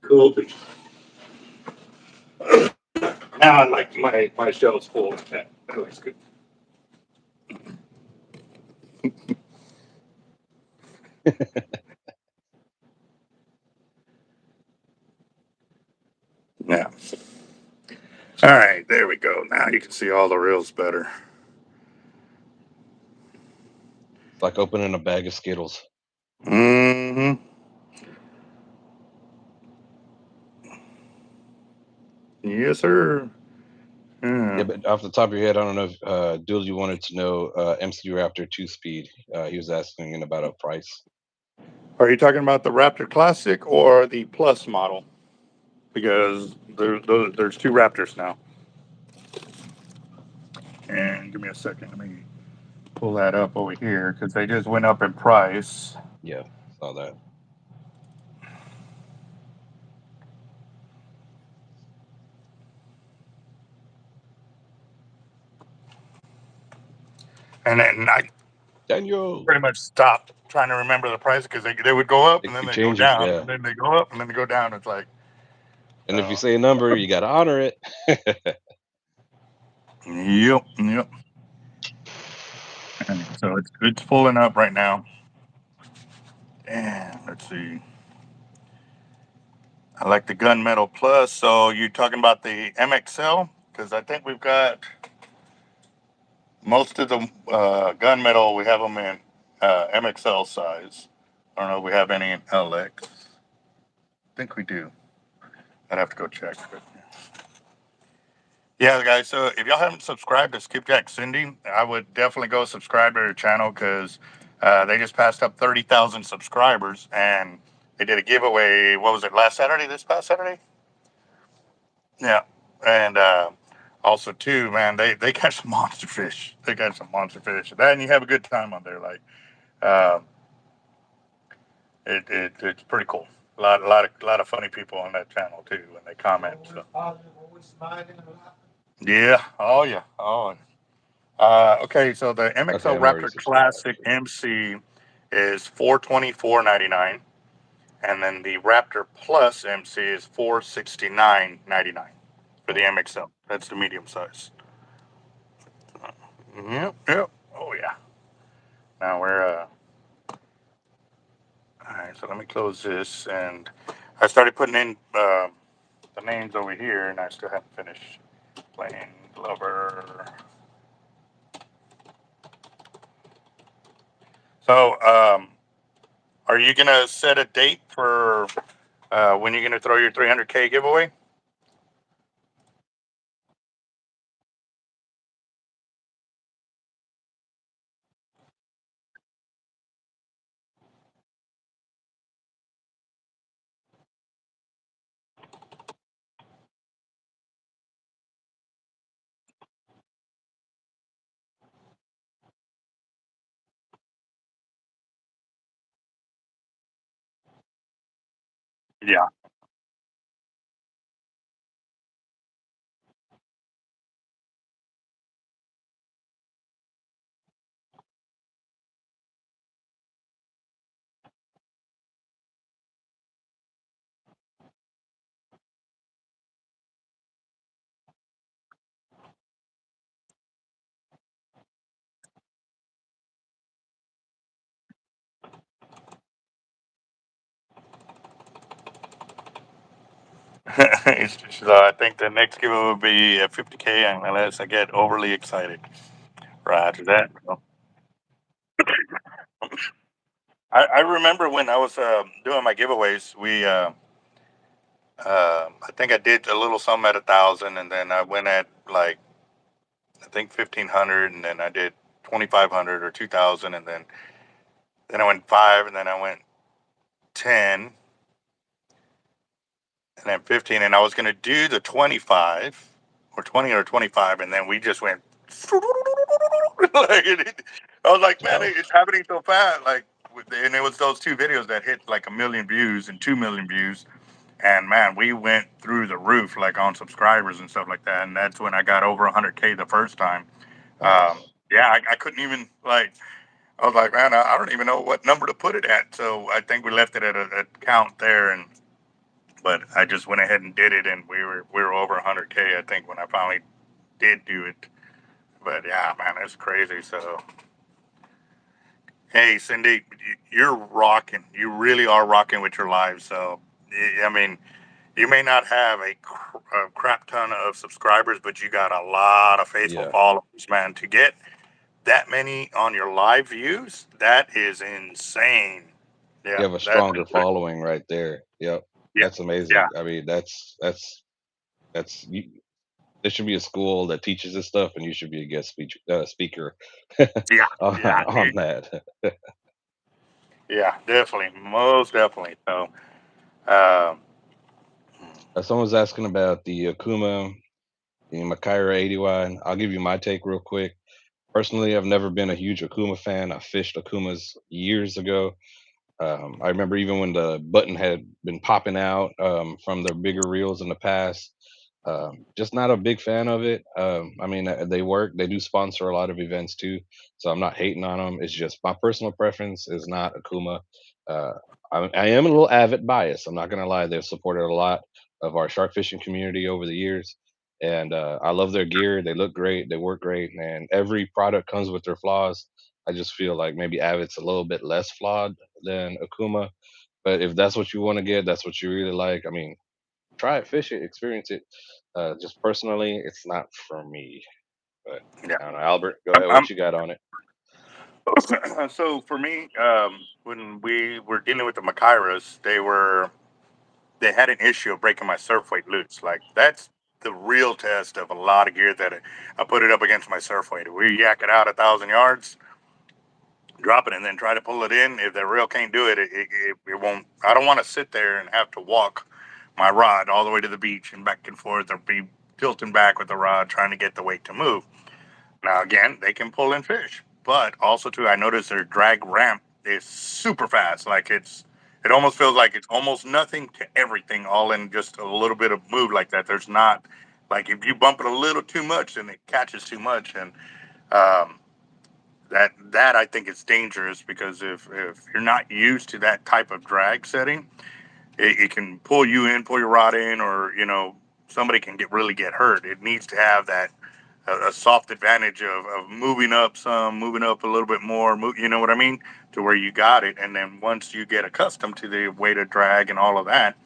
Cool. Now I like my shelves full. That looks good. Yeah. All right, there we go. Now you can see all the reels better. It's like opening a bag of Skittles. Mm-hmm. Yes, sir. Yeah, Yeah. but off the top of your head, I don't know if Dooley wanted to know MC Raptor 2 speed. He was asking about a price. Are you talking about the Raptor Classic or the Plus model? Because there's two Raptors now. And give me a second. Let me pull that up over here because they just went up in price. Yeah, saw that. And then I Daniel, pretty much stopped trying to remember the price because they would go up they and then keep they go changing. down Yeah, and then they go up and then they go down. It's like, and if you oh, say a number, you got to honor it. yep, yep. And so it's pulling up right now. And let's see. I like the Gunmetal Plus. So you're talking about the MXL? Because I think we've got most of the gunmetal. We have them in MXL size. I don't know if we have any in LX. I think we do. I'd have to go check. But yeah, guys. So if y'all haven't subscribed to Skipjack Cindy, I would definitely go subscribe to their channel because they just passed up 30,000 subscribers and they did a giveaway. What was it, last Saturday? This past Saturday? Yeah. And also, too, man, they catch some monster fish. They catch some monster fish. And you have a good time on there. Like, uh, it's pretty cool. A lot of funny people on that channel too when they comment. So. Yeah. Oh yeah. Oh. Okay. So the Okay, MXL I'm already Raptor subscribed. Classic MC is $424.99, and then the Raptor Plus MC is $469.99 for the MXL. That's the medium size. Yep. Yep. Oh yeah. Now we're all right. So let me close this, and I started putting in the names over here, and I still haven't finished playing Glover. So, are you gonna set a date for when you're gonna throw your 300K giveaway? Yeah. So I think the next giveaway will be 50K unless I get overly excited. Right after that. I remember when I was doing my giveaways, I think I did a little something at 1,000, and then I went at like I think 1,500, and then I did 2,500 or 2,000, and then I went five, and then I went 10, and then 15, and I was gonna do the 25 or 20 or 25, and then we just went. I was like, man, Oh, it's happening so fast. Like, and it was those two videos that hit like 1 million views and 2 million views. And man, we went through the roof like on subscribers and stuff like that. And that's when I got over 100K the first time. nice. Yeah, I couldn't even like. I was like, man, I don't even know what number to put it at. So I think we left it at a count there, and but I just went ahead and did it, and we were over 100K. I think when I finally did do it. But yeah, man, it's crazy. So hey, Cindy, you're rocking. You really are rocking with your live. So I mean, you may not have a crap ton of subscribers, but you got a lot of faithful Yeah, followers, man. To get that many on your live views, that is insane. you Yeah, have a that. stronger following right there. Yep, Yeah, that's yeah, amazing. I mean, that's you, there should be a school that teaches this stuff, and you should be a speaker yeah, yeah, on that. yeah. Definitely, most definitely. So, um, Someone's asking about the Akuma, the Makaira 81. I'll give you my take real quick. Personally, I've never been a huge Akuma fan. I fished Akumas years ago. I remember even when the button had been popping out from the bigger reels in the past. Just not a big fan of it. I mean, they work. They do sponsor a lot of events too, so I'm not hating on them. It's just my personal preference is not Akuma. Uh, I am a little avid bias. I'm not gonna lie. They've supported a lot of our shark fishing community over the years, and I love their gear. They look great. They work great, and every product comes with their flaws. I just feel like maybe Avid's a little bit less flawed than Akuma. But if that's what you want to get, that's what you really like. I mean, try it, fish it, experience it. Just personally, it's not for me. But yeah. I don't know, Albert, go I'm, ahead. I'm What you got on it? so for me, when we were dealing with the Makairas, they had an issue of breaking my surf weight loose. Like that's the real test of a lot of gear that I put it up against my surf weight. We yak it out 1,000 yards, drop it, and then try to pull it in. If the reel can't do it, it won't. I don't want to sit there and have to walk my rod all the way to the beach and back and forth, or be tilting back with the rod trying to get the weight to move. Now again, they can pull in fish, but also too, I noticed their drag ramp is super fast. Like it almost feels like it's almost nothing to everything, all in just a little bit of move like that. There's not like if you bump it a little too much, then it catches too much, and um, that I think is dangerous because if you're not used to that type of drag setting, it can pull you in, pull your rod in, or somebody can get hurt. It needs to have that a soft advantage of moving up some, moving up a little bit more. You know what I mean? To where you got it, and then once you get accustomed to the weight of drag and all of that,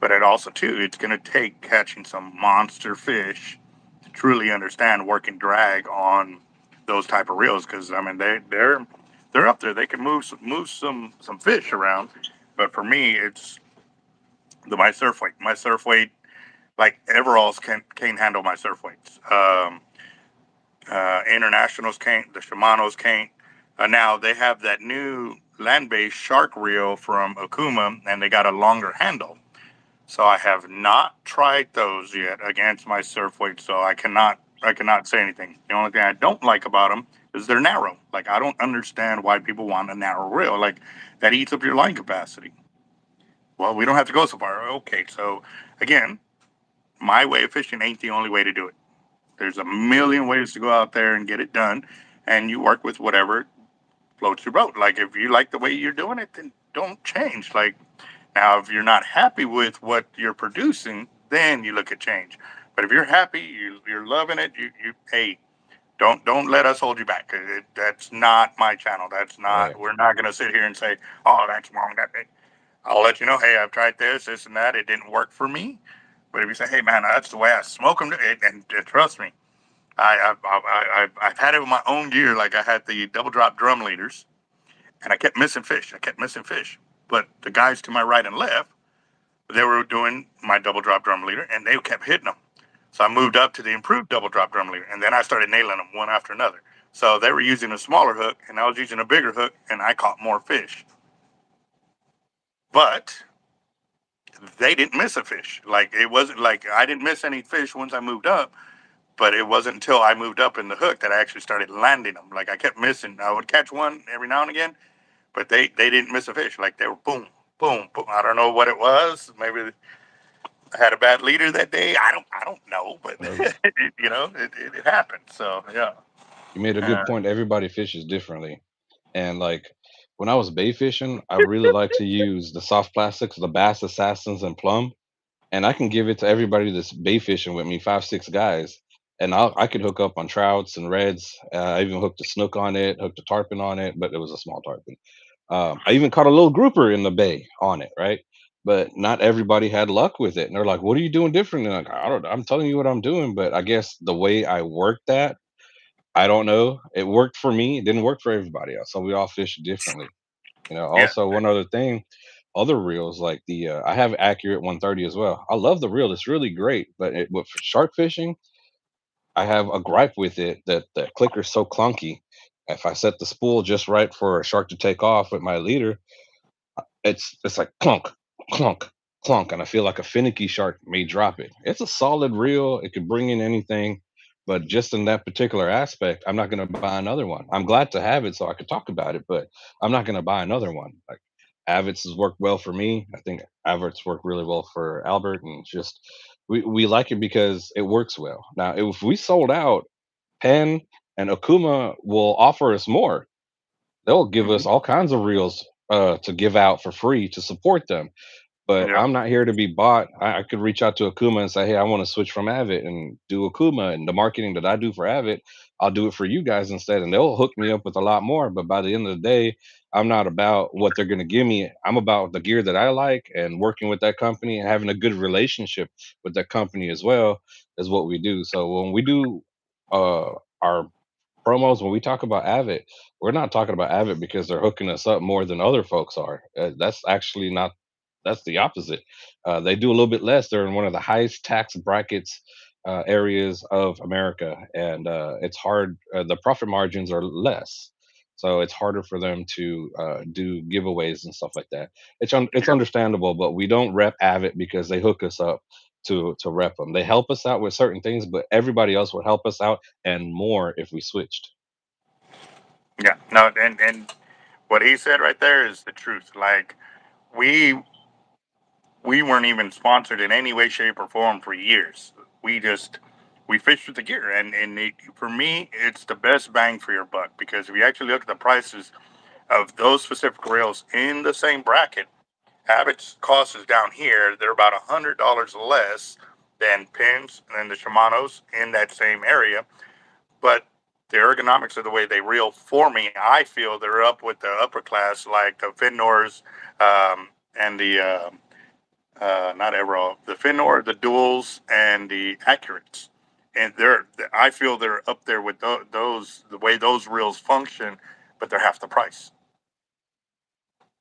but it also too, it's going to take catching some monster fish to truly understand working drag on those type of reels. Because I mean, they're up there. They can move some fish around. But for me, it's my surf weight. My surf weight, like Everalls can't handle my surf weights. Internationals can't. The Shimano's can't. Now they have that new land-based shark reel from Okuma, and they got a longer handle. So I have not tried those yet against my surf weight. So I cannot say anything. The only thing I don't like about them is they're narrow. Like I don't understand why people want a narrow reel. Like that eats up your line capacity. Well, we don't have to go so far. Okay, so again, my way of fishing ain't the only way to do it. There's a million ways to go out there and get it done, and you work with whatever floats your boat. Like if you like the way you're doing it, then don't change. Like now, if you're not happy with what you're producing, then you look at change. But if you're happy, you're loving it. You hey, don't let us hold you back. That's not my channel. That's not. Right. We're not going to sit here and say, oh, that's wrong. I'll let you know. Hey, I've tried this, and that. It didn't work for me. But if you say, hey, man, that's the way I smoke them, and trust me, I've had it with my own gear. Like I had the double drop drum leaders, and I kept missing fish. I kept missing fish. But the guys to my right and left, they were doing my double drop drum leader, and they kept hitting them. So I moved up to the improved double drop drum leader, and then I started nailing them one after another. So they were using a smaller hook, and I was using a bigger hook, and I caught more fish. But they didn't miss a fish. Like it wasn't like I didn't miss any fish once I moved up. But it wasn't until I moved up in the hook that I actually started landing them. Like I kept missing. I would catch one every now and again, but they didn't miss a fish. Like they were boom, boom, boom. I don't know what it was. Maybe I had a bad leader that day. I don't know, but Well, it happened. So yeah, you made a good uh, point. Everybody fishes differently. And like when I was bait fishing, I really like to use the soft plastics, the Bass Assassins and Plum. And I can give it to everybody that's bait fishing with me, 5, 6 guys. And I could hook up on trouts and reds. I even hooked a snook on it, hooked a tarpon on it, but it was a small tarpon. I even caught a little grouper in the bay on it, right? But not everybody had luck with it. And they're like, "What are you doing different?" And I'm like, I don't know. I'm telling you what I'm doing. But I guess the way I worked that, I don't know. It worked for me. It didn't work for everybody else. So we all fish differently. yeah, Also one other thing, other reels like I have Accurate 130 as well. I love the reel. It's really great. But for shark fishing, I have a gripe with it that the clicker's so clunky. If I set the spool just right for a shark to take off with my leader, it's like clunk, clunk, clunk, and I feel like a finicky shark may drop it. It's a solid reel. It could bring in anything, but just in that particular aspect, I'm not going to buy another one. I'm glad to have it so I could talk about it, but I'm not going to buy another one. Like Avits has worked well for me. I think Avits work really well for Albert, and just we like it because it works well. Now, if we sold out, Penn and Okuma will offer us more. They'll give mhm, us all kinds of reels to give out for free to support them. But yeah, I'm not here to be bought. I could reach out to Akuma and say, "Hey, I want to switch from Avid and do Akuma, and the marketing that I do for Avid, I'll do it for you guys instead." And they'll hook me up with a lot more. But by the end of the day, I'm not about what they're going to give me. I'm about the gear that I like and working with that company and having a good relationship with that company as well is what we do. So when we do our promos, when we talk about Avid, we're not talking about Avid because they're hooking us up more than other folks are. That's actually not. That's the opposite. They do a little bit less. They're in one of the highest tax brackets areas of America, and it's hard. The profit margins are less, so it's harder for them to do giveaways and stuff like that. It's yeah, understandable, but we don't rep Avid because they hook us up to rep them. They help us out with certain things, but everybody else would help us out and more if we switched. yeah. No, and what he said right there is the truth. Like we we weren't even sponsored in any way, shape, or form for years. We just we fished with the gear, for me, it's the best bang for your buck because if you actually look at the prices of those specific rails in the same bracket, Abbott's cost is down here. They're about $100 less than pins and the Shimano's in that same area, but the ergonomics of the way they reel for me, I feel they're up with the upper class, like the Finors and the not Emerald, the Finor, the Duals, and the Accurates. And I feel they're up there with those, the way those reels function, but they're half the price.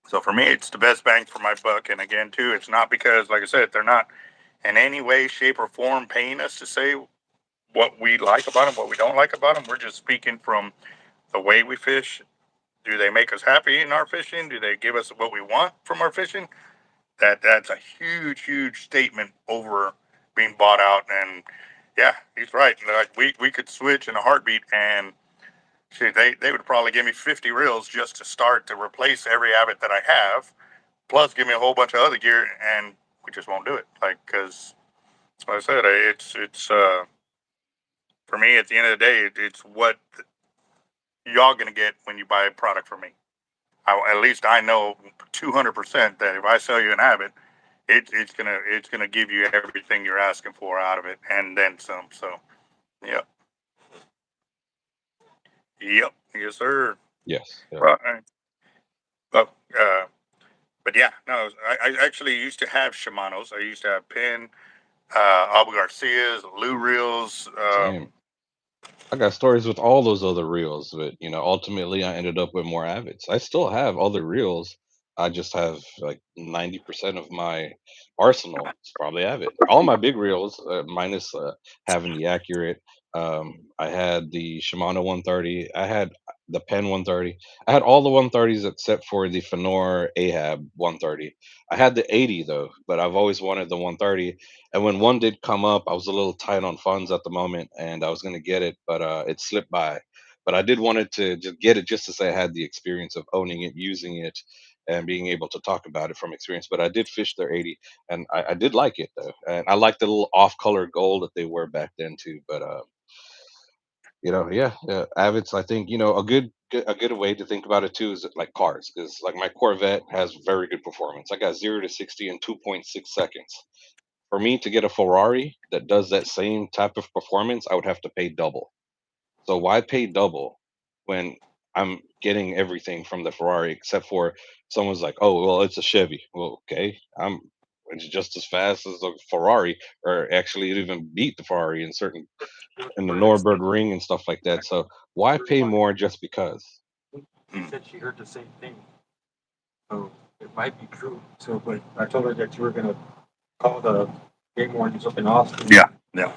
So for me, it's the best bang for my buck. And again, too, it's not because, like I said, they're not in any way, shape, or form paying us to say what we like about them, what we don't like about them. We're just speaking from the way we fish. Do they make us happy in our fishing? Do they give us what we want from our fishing? That's a huge, huge statement over being bought out. And yeah, he's right. Like we could switch in a heartbeat, and shoot, they would probably give me 50 reels just to start to replace every Abbott that I have, plus give me a whole bunch of other gear, and we just won't do it. Like because, like I said, it's for me at the end of the day, it's what y'all gonna get when you buy a product from me. At least I know 200% that if I sell you an Abbott, it's gonna give you everything you're asking for out of it, and then some. So, yep, yep, yes, sir. Yes. Yeah. Well, but but yeah, no, I actually used to have Shimano's. I used to have Penn, Abu Garcias, Lou reels. Same. I got stories with all those other reels, but ultimately I ended up with more Avids. I still have other reels. I just have like 90% of my arsenal is probably Avid. All my big reels, minus having the accurate. I had the Shimano 130. I had the Pen 130. I had all the 130s except for the Fenor Ahab 130. I had the 80 though, but I've always wanted the 130, and when one did come up, I was a little tight on funds at the moment, and I was going to get it, but it slipped by. But I did wanted to just get it just to say I had the experience of owning it, using it, and being able to talk about it from experience. But I did fish their 80, and I did like it though, and I like the little off-color gold that they were back then too. But yeah, yeah, Avids. I think a good way to think about it too is like cars, because like my Corvette has very good performance. I got 0 to 60 in 2.6 seconds. For me to get a Ferrari that does that same type of performance, I would have to pay double. So why pay double when I'm getting everything from the Ferrari except for someone's like, "Oh, well, it's a Chevy." Well, okay, it's just as fast as a Ferrari, or actually it even beat the Ferrari in the Nürburgring and stuff like that. So why pay more just because? She said she heard the same thing, so it might be true. So, but I told her that you were gonna call the game wardens up in Austin. Yeah, yeah,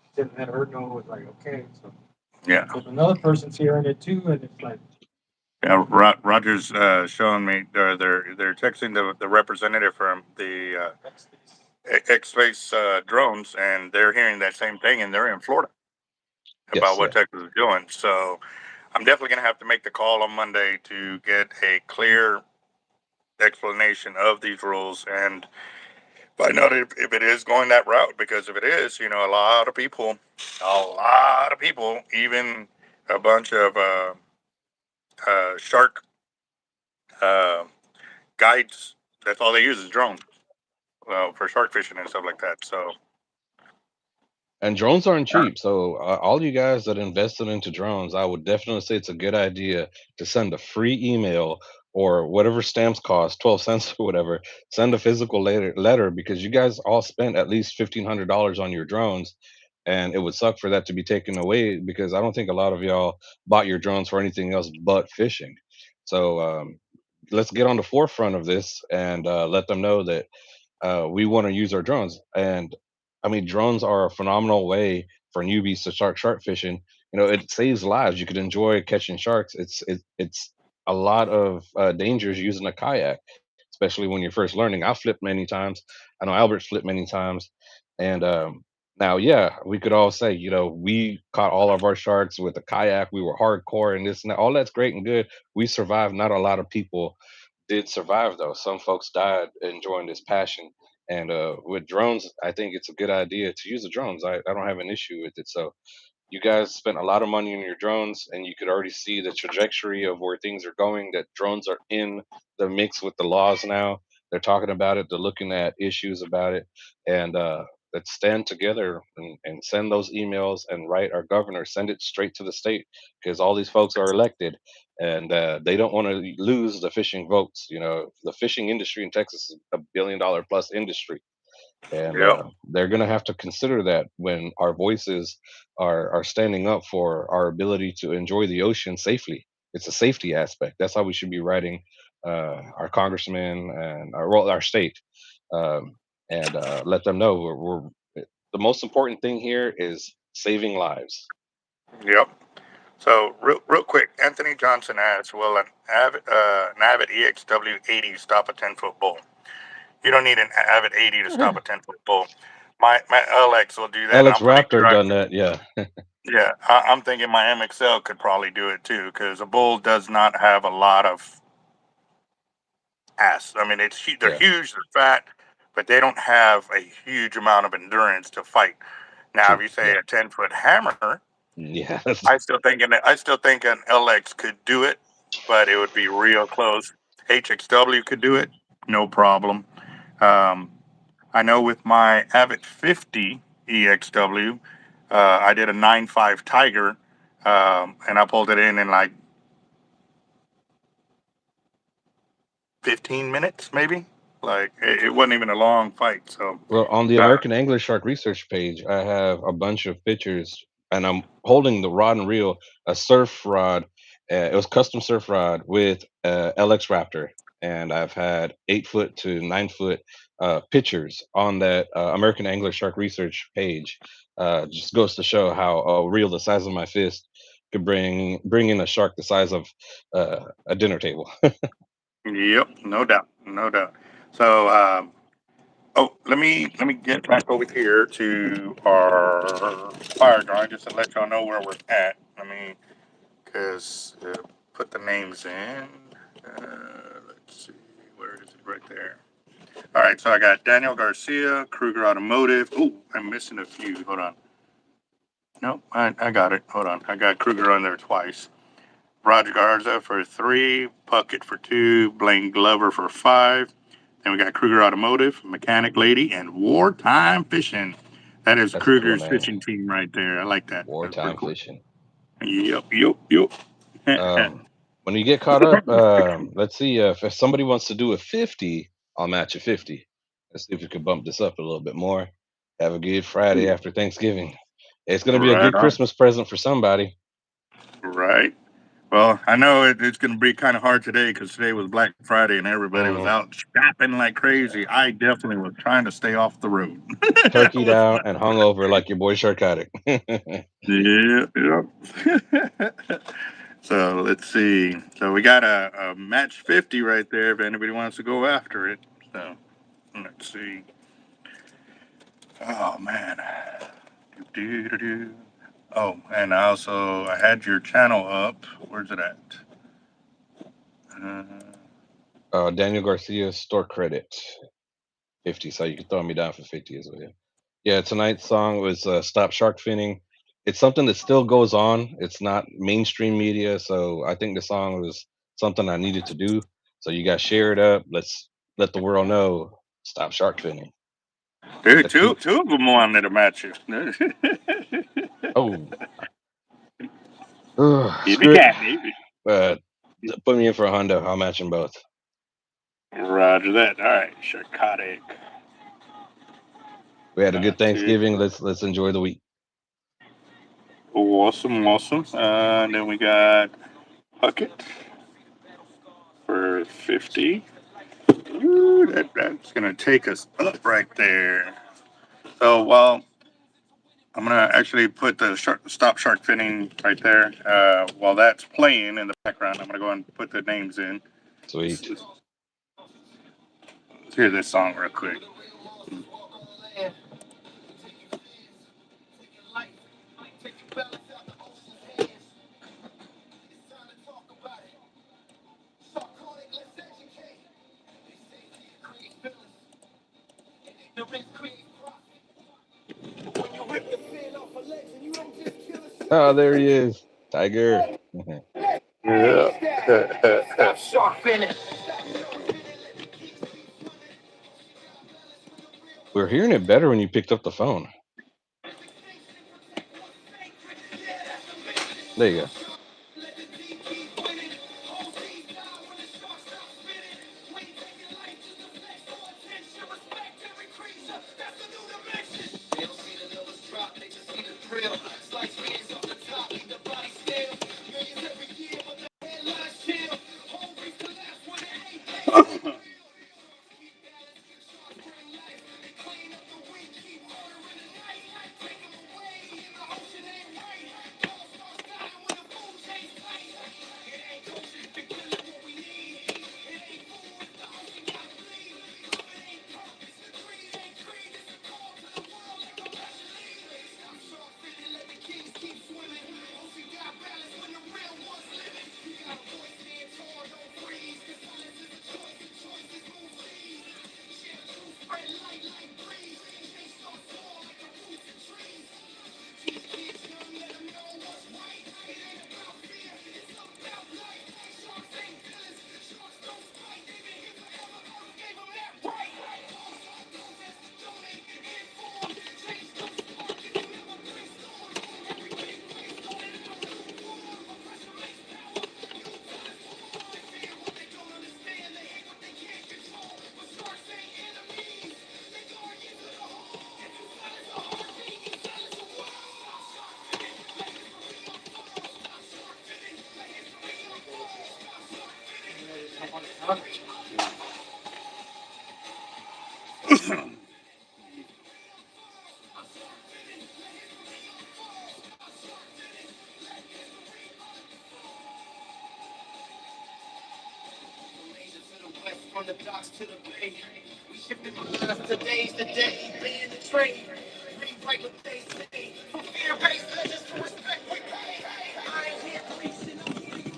She didn't let her know. It was like, okay. So, yeah. if another person's hearing it too, and it's like, Yeah, Roger's showing me they're texting the representative from the that's this. X-Space drones, and they're hearing that same thing, and they're in Florida about Yes, what yeah. Texas is doing. So I'm definitely gonna have to make the call on Monday to get a clear explanation of these rules and find out if it is going that route. Because if it is, a lot of people, even a bunch of shark uh, guides, that's all they use is drones. Well, for shark fishing and stuff like that. So And drones aren't cheap. So, all you guys that invested into drones, I would definitely say it's a good idea to send a free email or whatever stamps cost, 12 cents or whatever. Send a physical letter because you guys all spent at least $1,500 on your drones. And it would suck for that to be taken away because I don't think a lot of y'all bought your drones for anything else but fishing. So, let's get on the forefront of this and let them know that we want to use our drones. And I mean, drones are a phenomenal way for newbies to start shark fishing. It saves lives. You could enjoy catching sharks. It's a lot of dangers using a kayak, especially when you're first learning. I flipped many times. I know Albert's flipped many times, and now, yeah, we could all say, we caught all of our sharks with a kayak. We were hardcore and this and that. All that's great and good. We survived. Not a lot of people did survive though. Some folks died enjoying this passion. And with drones, I think it's a good idea to use the drones. I don't have an issue with it. So you guys spent a lot of money on your drones, and you could already see the trajectory of where things are going. That drones are in the mix with the laws now. They're talking about it. They're looking at issues about it, and let's stand together and send those emails and write our governor. Send it straight to the state because all these folks are elected, and they don't want to lose the fishing votes. You know, the fishing industry in Texas is a $1 billion plus industry, and Yep. they're going to have to consider that when our voices are standing up for our ability to enjoy the ocean safely. It's a safety aspect. That's how we should be writing our congressmen and our state, um, and let them know we're the most important thing here is saving lives. Yep. So real quick, Anthony Johnson asks, "Will an Avid EXW 80 stop a 10-foot bull?" You don't need an Avid 80 to stop a 10-foot bull. My LX will do that, and Alex I'm pretty Raptor sure I done could. that, yeah. Yeah, I'm thinking my MXL could probably do it too, because a bull does not have a lot of ass. I mean, they're Yeah, huge, they're fat, but they don't have a huge amount of endurance to fight. Now, if true, you say yeah. a 10-foot hammer, Yeah. I still think an LX could do it, but it would be real close. HXW could do it, no problem. Um, I know with my Avid 50 EXW, I did a 9.5 Tiger, and I pulled it in like 15 minutes, maybe. Like it wasn't even a long fight. So, Well, on the uh, American Angler Shark Research page, I have a bunch of pictures, and I'm holding the rod and reel, a surf rod. It was custom surf rod with LX Raptor, and I've had 8 foot to 9 foot pictures on that American Angler Shark Research page. Just goes to show how a reel the size of my fist could bring in a shark the size of a dinner table. yep, no doubt, no doubt. So, oh, let me get back over here to our fire drawing just to let y'all know where we're at. I mean, because put the names in. Let's see, where is it? Right there. All right, so I got Daniel Garcia, Kruger Automotive. Oh, I'm missing a few. Hold on. Nope, I got it. Hold on. I got Kruger on there twice. Roger Garza for 3, Puckett for 2, Blaine Glover for 5. Then we got Kruger Automotive, Mechanic Lady, and Wartime Fishing. That is That's a cool Kruger's name, fishing team right there. I like that. That's pretty Wartime cool. Fishing. Yep, yep, yep. When you get caught up, let's see if somebody wants to do a 50, I'll match a 50. Let's see if we can bump this up a little bit more. Have a good Friday after Thanksgiving. It's going to be a Right good on. Christmas present for somebody. Right. Well, I know it's going to be kind of hard today because today was Black Friday and everybody was Hmm. out shopping like crazy. I definitely was trying to stay off the road. I Turkeyed was out not. and hung over like your boy Sharkotic. Yeah, yeah. So let's see. So we got a match 50 right there if anybody wants to go after it. So let's see. Oh, man. Do. Oh, and I had your channel up. Where's it at? Uh, Daniel Garcia store credit 50, so you can throw me down for 50 as well. Yeah, tonight's song was "Stop Shark Finning." It's something that still goes on. It's not mainstream media, so I think the song was something I needed to do. So you guys share it up. Let's let the world know. Stop shark finning. dude, Let's keep. two of them wanted to match you. Oh, ugh, If you screw it. can, maybe. Uh, Put me in for a hundo. I'll match them both. Roger that. All right, Sharkotic. We had a good Two. Thanksgiving. Let's enjoy the week. Awesome, awesome. And then we got Puckett for 50. Ooh, that's going to take us up right there. So, well, I'm going to actually put the stop shark finning right there. While that's playing in the background, I'm going to go and put the names in. Let's, Sweet. let's, let's hear this song real quick. Oh, there he is, Tiger. Yeah. We're hearing it better when you picked up the phone. There you go. From the docks to the bay, we shifted my lines today's the day. Be in the trade, rewrite what they say. For fear-based legends to respect we pay. I ain't here preaching, I'm here.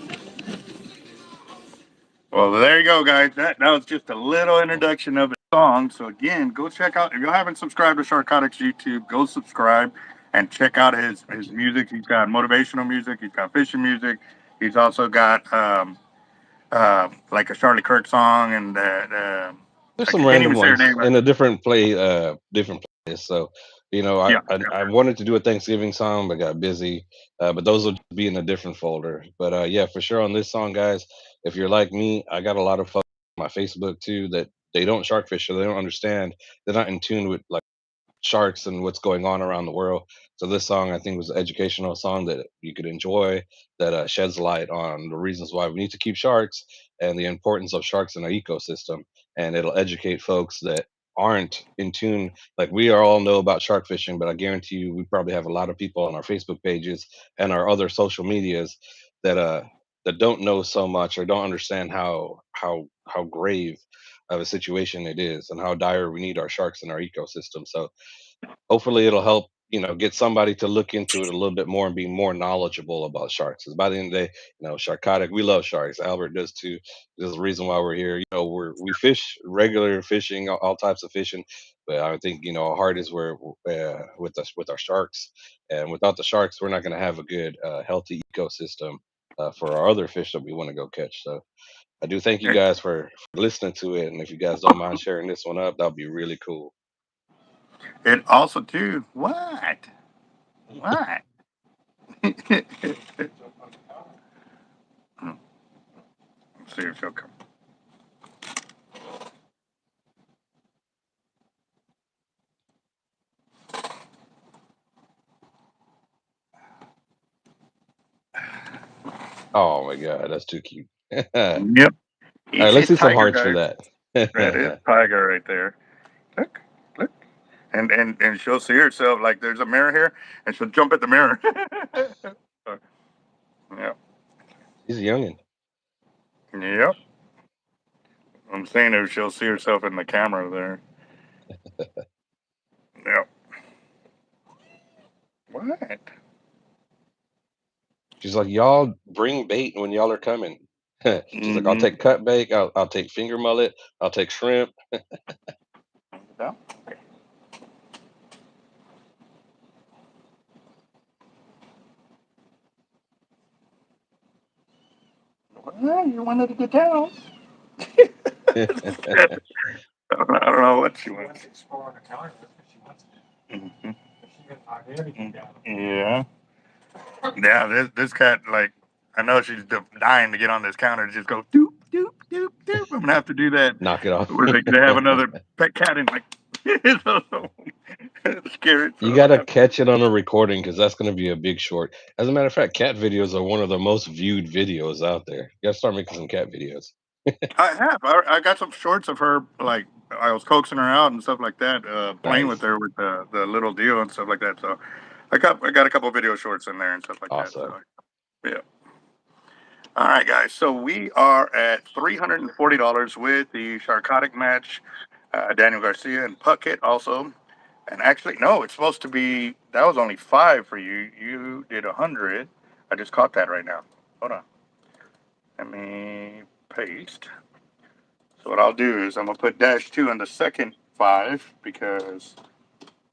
Well, there you go, guys. That was just a little introduction of a song. So again, go check out, if you haven't subscribed to Sharkotic's YouTube, go subscribe and check out his music. He's got motivational music. He's got fishing music. He's also got like a Charlie Kirk song, and There's I some can't even random say her ones name. in a different place. So, Yeah, I wanted to do a Thanksgiving song, but got busy. But those will be in a different folder. But yeah, for sure on this song, guys, if you're like me, I got a lot of folks on my Facebook too that they don't shark fish, so they don't understand. They're not in tune with like sharks and what's going on around the world. So this song, I think, was an educational song that you could enjoy, that sheds light on the reasons why we need to keep sharks and the importance of sharks in our ecosystem. And it'll educate folks that aren't in tune. Like we are all know about shark fishing, but I guarantee you, we probably have a lot of people on our Facebook pages and our other social medias that that don't know so much or don't understand how grave of a situation it is and how dire we need our sharks in our ecosystem. So hopefully it'll help get somebody to look into it a little bit more and be more knowledgeable about sharks, because by the end of the day, Sharkotic, we love sharks. Albert does too. There's a reason why we're here. We fish regular fishing, all types of fishing, but I think our heart is where with us with our sharks, and without the sharks we're not going to have a good healthy ecosystem for our other fish that we want to go catch. So I do thank you guys for listening to it, and if you guys don't mind sharing this one up, that'll be really cool. it also too. What? What? Let's see if she'll come. Oh my god, that's too cute. All Yep. right, It's let's his see some tiger, hearts for guys. That is that. tiger right there. Look, look. And she'll see herself like there's a mirror here, and she'll jump at the mirror. Yep. He's a youngin. Yep. I'm saying if she'll see herself in the camera there. Yep. What? She's like, y'all bring bait when y'all are coming. She's like, I'll Mm-hmm. take cut bait, I'll take finger mullet, I'll take shrimp. Yeah. Well, you wanted to get down. I don't know what she wants. She explore on the counter because she wants it. Mm-hmm. She can knock anything down. Yeah. Yeah, this cat, like, I know she's dying to get on this counter to just go doop, doop, doop, doop. I'm gonna have to do that. Knock it off. Where they have another pet cat and like scare it. So You I'm gonna gotta have to. catch it on a recording because that's gonna be a big short. As a matter of fact, cat videos are one of the most viewed videos out there. You gotta start making some cat videos. I have. I got some shorts of her. Like I was coaxing her out and stuff like that, playing with Nice. her with the little deal and stuff like that. So I got a couple of video shorts in there and stuff like that. Awesome. So yeah. All right, guys. So we are at $340 with the Sharkotic match. Daniel Garcia and Puckett also. And actually, no, it's supposed to be. That was only 5 for you. You did 100. I just caught that right now. Hold on. Let me paste. So what I'll do is I'm gonna put -2 on the second 5 because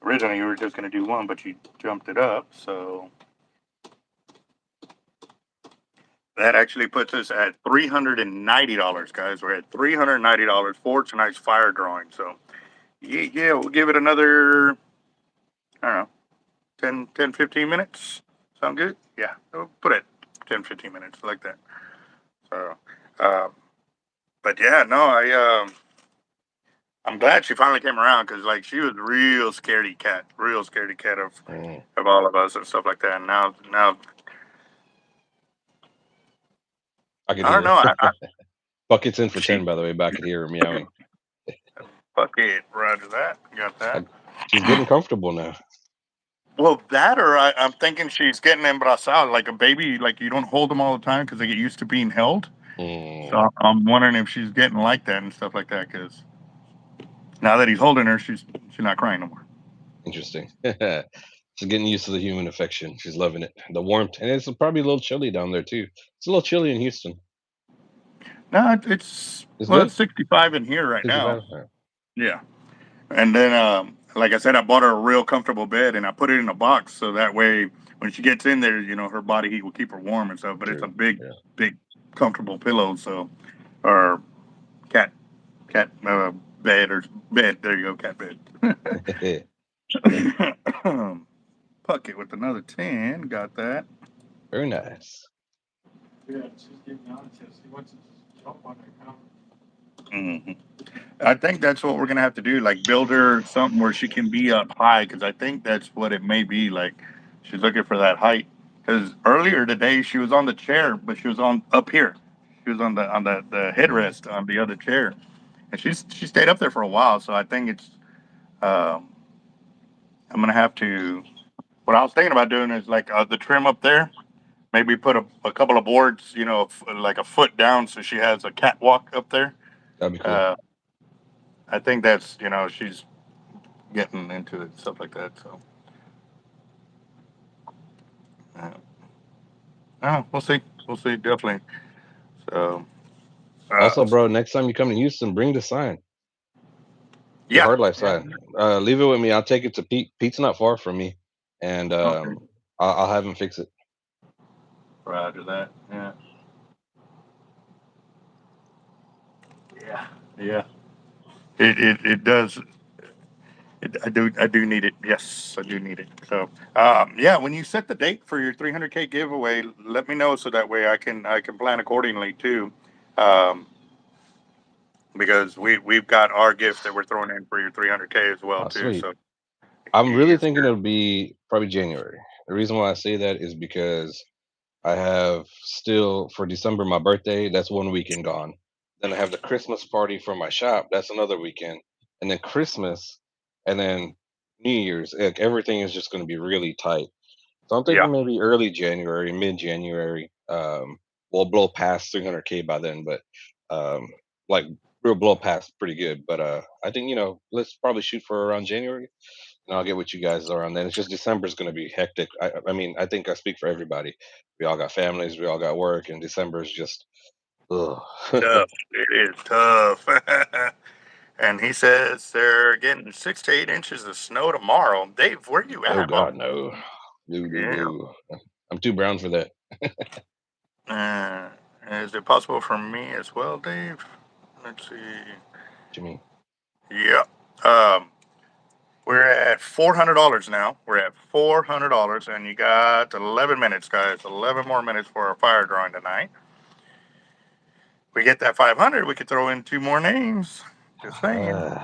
originally you were just gonna do 1, but you jumped it up. So that actually puts us at $390, guys. We're at $390 for tonight's fire drawing. So yeah, we'll give it another, I don't know, 10, 15 minutes. Sound good? Yeah, we'll put it 10, 15 minutes like that. So, but yeah, no, I'm glad she finally came around because like she was real scaredy cat of all of us and stuff like that. And now I can I don't hear know. it. Bucket's in for She 10, by the way. But I could hear her meowing. fuck it, Roger that. Got that. She's getting comfortable now. Well, that or I'm thinking she's getting embarazada like a baby. Like you don't hold them all the time because they get used to being held. So I'm wondering if she's getting like that and stuff like that because now that he's holding her, she's not crying no more. Interesting. She's getting used to the human affection. She's loving it. The warmth. And it's probably a little chilly down there, too. It's a little chilly in Houston. No, it's It's well, good. it's 65 in here right now. 65? All right. Yeah, and then like I said, I bought her a real comfortable bed and I put it in a box so that way when she gets in there, her body heat will keep her warm and stuff. But it's a True. big, Yeah. big, comfortable pillow. So or cat bed or bed. There you go, cat bed. Puckett with another 10. Got that. Very nice. Yeah, she's getting on it. She wants to just jump on the counter. Mm-hmm. I think that's what we're gonna have to do. Like build her something where she can be up high, because I think that's what it may be. Like she's looking for that height. Because earlier today she was on the chair, but she was on up here. She was on the headrest on the other chair, and she stayed up there for a while. So I think it's um, I'm gonna have to. What I was thinking about doing is like the trim up there. Maybe put a couple of boards, like a foot down, so she has a catwalk up there. That'd be cool. Uh, I think that's she's getting into it, stuff like that. So, we'll see. We'll see, definitely. So, Also, bro, next time you come to Houston, bring the sign. The yeah. Hard Life Yeah. sign. Leave it with me. I'll take it to Pete. Pete's not far from me. And Okay. I'll have him fix it. Roger that. Yeah. Yeah. Yeah. It does. I do need it. Yes, I do need it. So, yeah, when you set the date for your 300K giveaway, let me know so that way I can plan accordingly too. Um, because we've got our gift that we're throwing in for your 300K as well Oh, too. sweet. So I'm really it's thinking it'll be probably January. The reason why I say that is because I have still for December my birthday. That's one weekend gone. Then I have the Christmas party for my shop. That's another weekend, and then Christmas, and then New Year's. Like, everything is just going to be really tight. So I'm yeah. thinking maybe early January, mid January. We'll blow past 300K by then, but um, like we'll blow past pretty good. But I think let's probably shoot for around January, and I'll get with you guys around then. It's just December's going to be hectic. I mean, I think I speak for everybody. We all got families, we all got work, and December is just ugh. Tough. It is tough. And he says they're getting 6 to 8 inches of snow tomorrow. Dave, where you Oh at, bro? God, no, no, no, Yeah. no. I'm too brown for that. Uh, Is it possible for me as well, Dave? Let's see. What you mean? Yeah. Um, we're at $400 now. We're at $400, and you got 11 minutes, guys. 11 more minutes for our fire drawing tonight. We get that 500, we could throw in 2 more names. Just saying.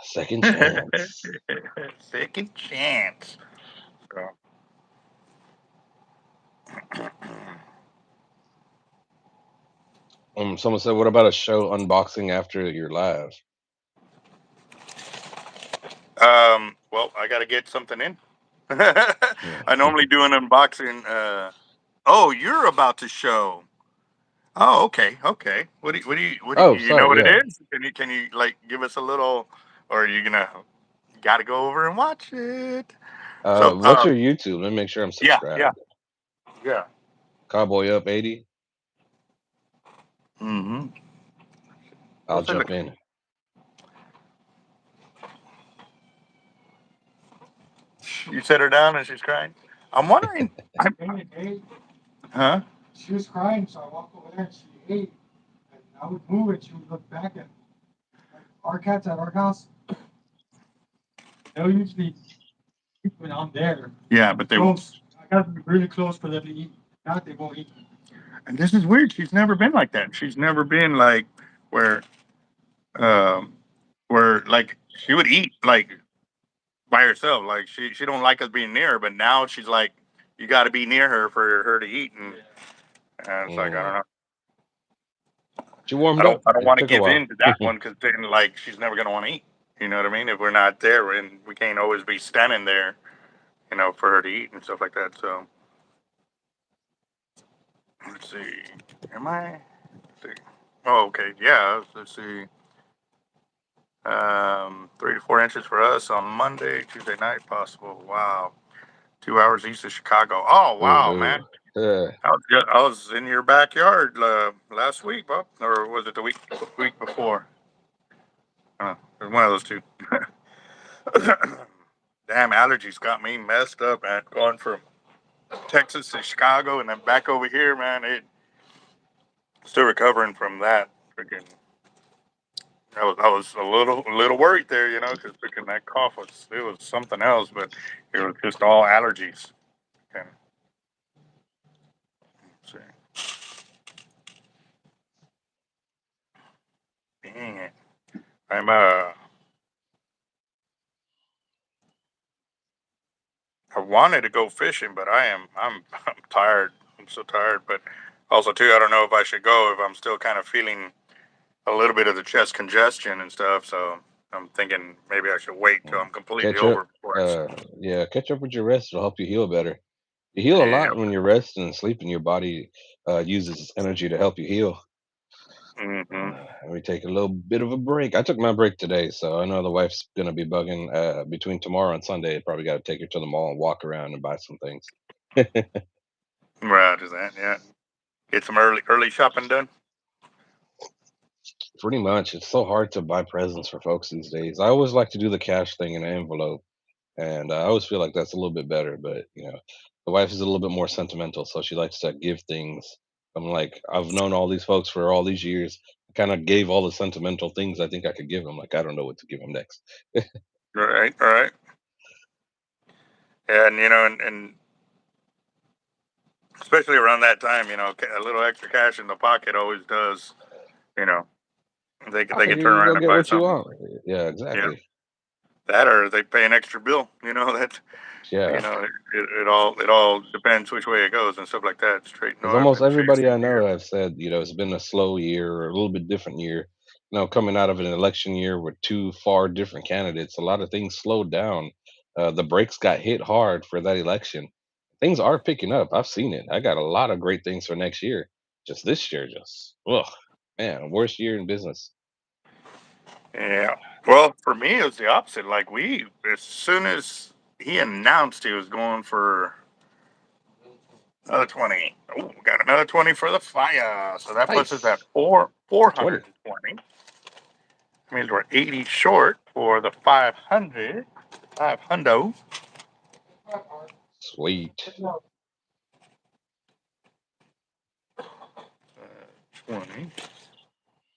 Second chance. Second chance. So, Someone said, "What about a show unboxing after your live?" well, I got to get something in. Yeah. I normally do an unboxing. Oh, you're about to show. Oh, okay, okay. Oh, You know sorry. what it Yeah. is? Can you like give us a little, or are you gonna gotta go over and watch it? So, What's your YouTube? Let me make sure I'm yeah, yeah, subscribed. yeah. Cowboy Up 80. Mm-hmm. I'll jump in. You set her down and she's crying. I'm wondering. Hey, Huh? she was crying, so I walked over there and she ate. And I would move it, she would look back at me. Like, our cats at our house, they'll usually eat when I'm there. Yeah, but they. Close. I gotta be really close for them to eat. If not, they won't eat. And this is weird. She's never been like that. She's never been like where, um, where like she would eat like by herself. Like she don't like us being near her. But now she's like, you got to be near her for her to eat. And it's like I don't know. She warmed up. I don't It want to took a give while. in to that one because then like she's never gonna want to eat. You know what I mean? If we're not there and we can't always be standing there, for her to eat and stuff like that. So let's see. Am I? Let's see. Oh, okay. Yeah. Let's see. 3 to 4 inches for us on Monday, Tuesday night, possible. Wow. 2 hours east of Chicago. Oh, wow, man. Ooh. Yeah. I was in your backyard last week, Bob, or was it the week before? It was one of those two. Damn, allergies got me messed up, man. Going from Texas to Chicago and then back over here, man. Still recovering from that. Freaking, I was a little worried there, because freaking that cough was something else, but it was just all allergies. Okay. Let's see. Dang it. I'm I wanted to go fishing, but I'm tired. I'm so tired. But also too, I don't know if I should go if I'm still kind of feeling a little bit of the chest congestion and stuff. So I'm thinking maybe I should wait till I'm completely Catch up. over before Yeah, catch up with your rest. It'll help you heal better. You heal a yeah. lot when you're resting and sleeping. Your body uses its energy to help you heal. Mm-hmm. And we take a little bit of a break. I took my break today, so I know the wife's gonna be bugging. Between tomorrow and Sunday, probably got to take her to the mall and walk around and buy some things. Right, is that yeah? Get some early shopping done. Pretty much, it's so hard to buy presents for folks these days. I always like to do the cash thing in an envelope, and I always feel like that's a little bit better. But the wife is a little bit more sentimental, so she likes to give things. I'm like, I've known all these folks for all these years. I kind of gave all the sentimental things I think I could give them. Like, I don't know what to give them next. Right, right. Yeah, and especially around that time, a little extra cash in the pocket always does. You know, I they could figure turn you go around and get buy what you something. want. Yeah, Yeah, exactly. that or they pay an extra bill. That Yeah, it all depends which way it goes and stuff like that. Straight because north almost and everybody I chasing know deer. have said, it's been a slow year or a little bit different year. Coming out of an election year with two far different candidates, a lot of things slowed down. The brakes got hit hard for that election. Things are picking up. I've seen it. I got a lot of great things for next year. Just this year, ugh, man, worst year in business. Yeah. Well, for me, it was the opposite. Like as soon as he announced he was going for another 20. Oh, we got another 20 for the fire. So that puts us at Nice. 20. 420. That means we're 80 short for the 500. 500. Sweet. 20.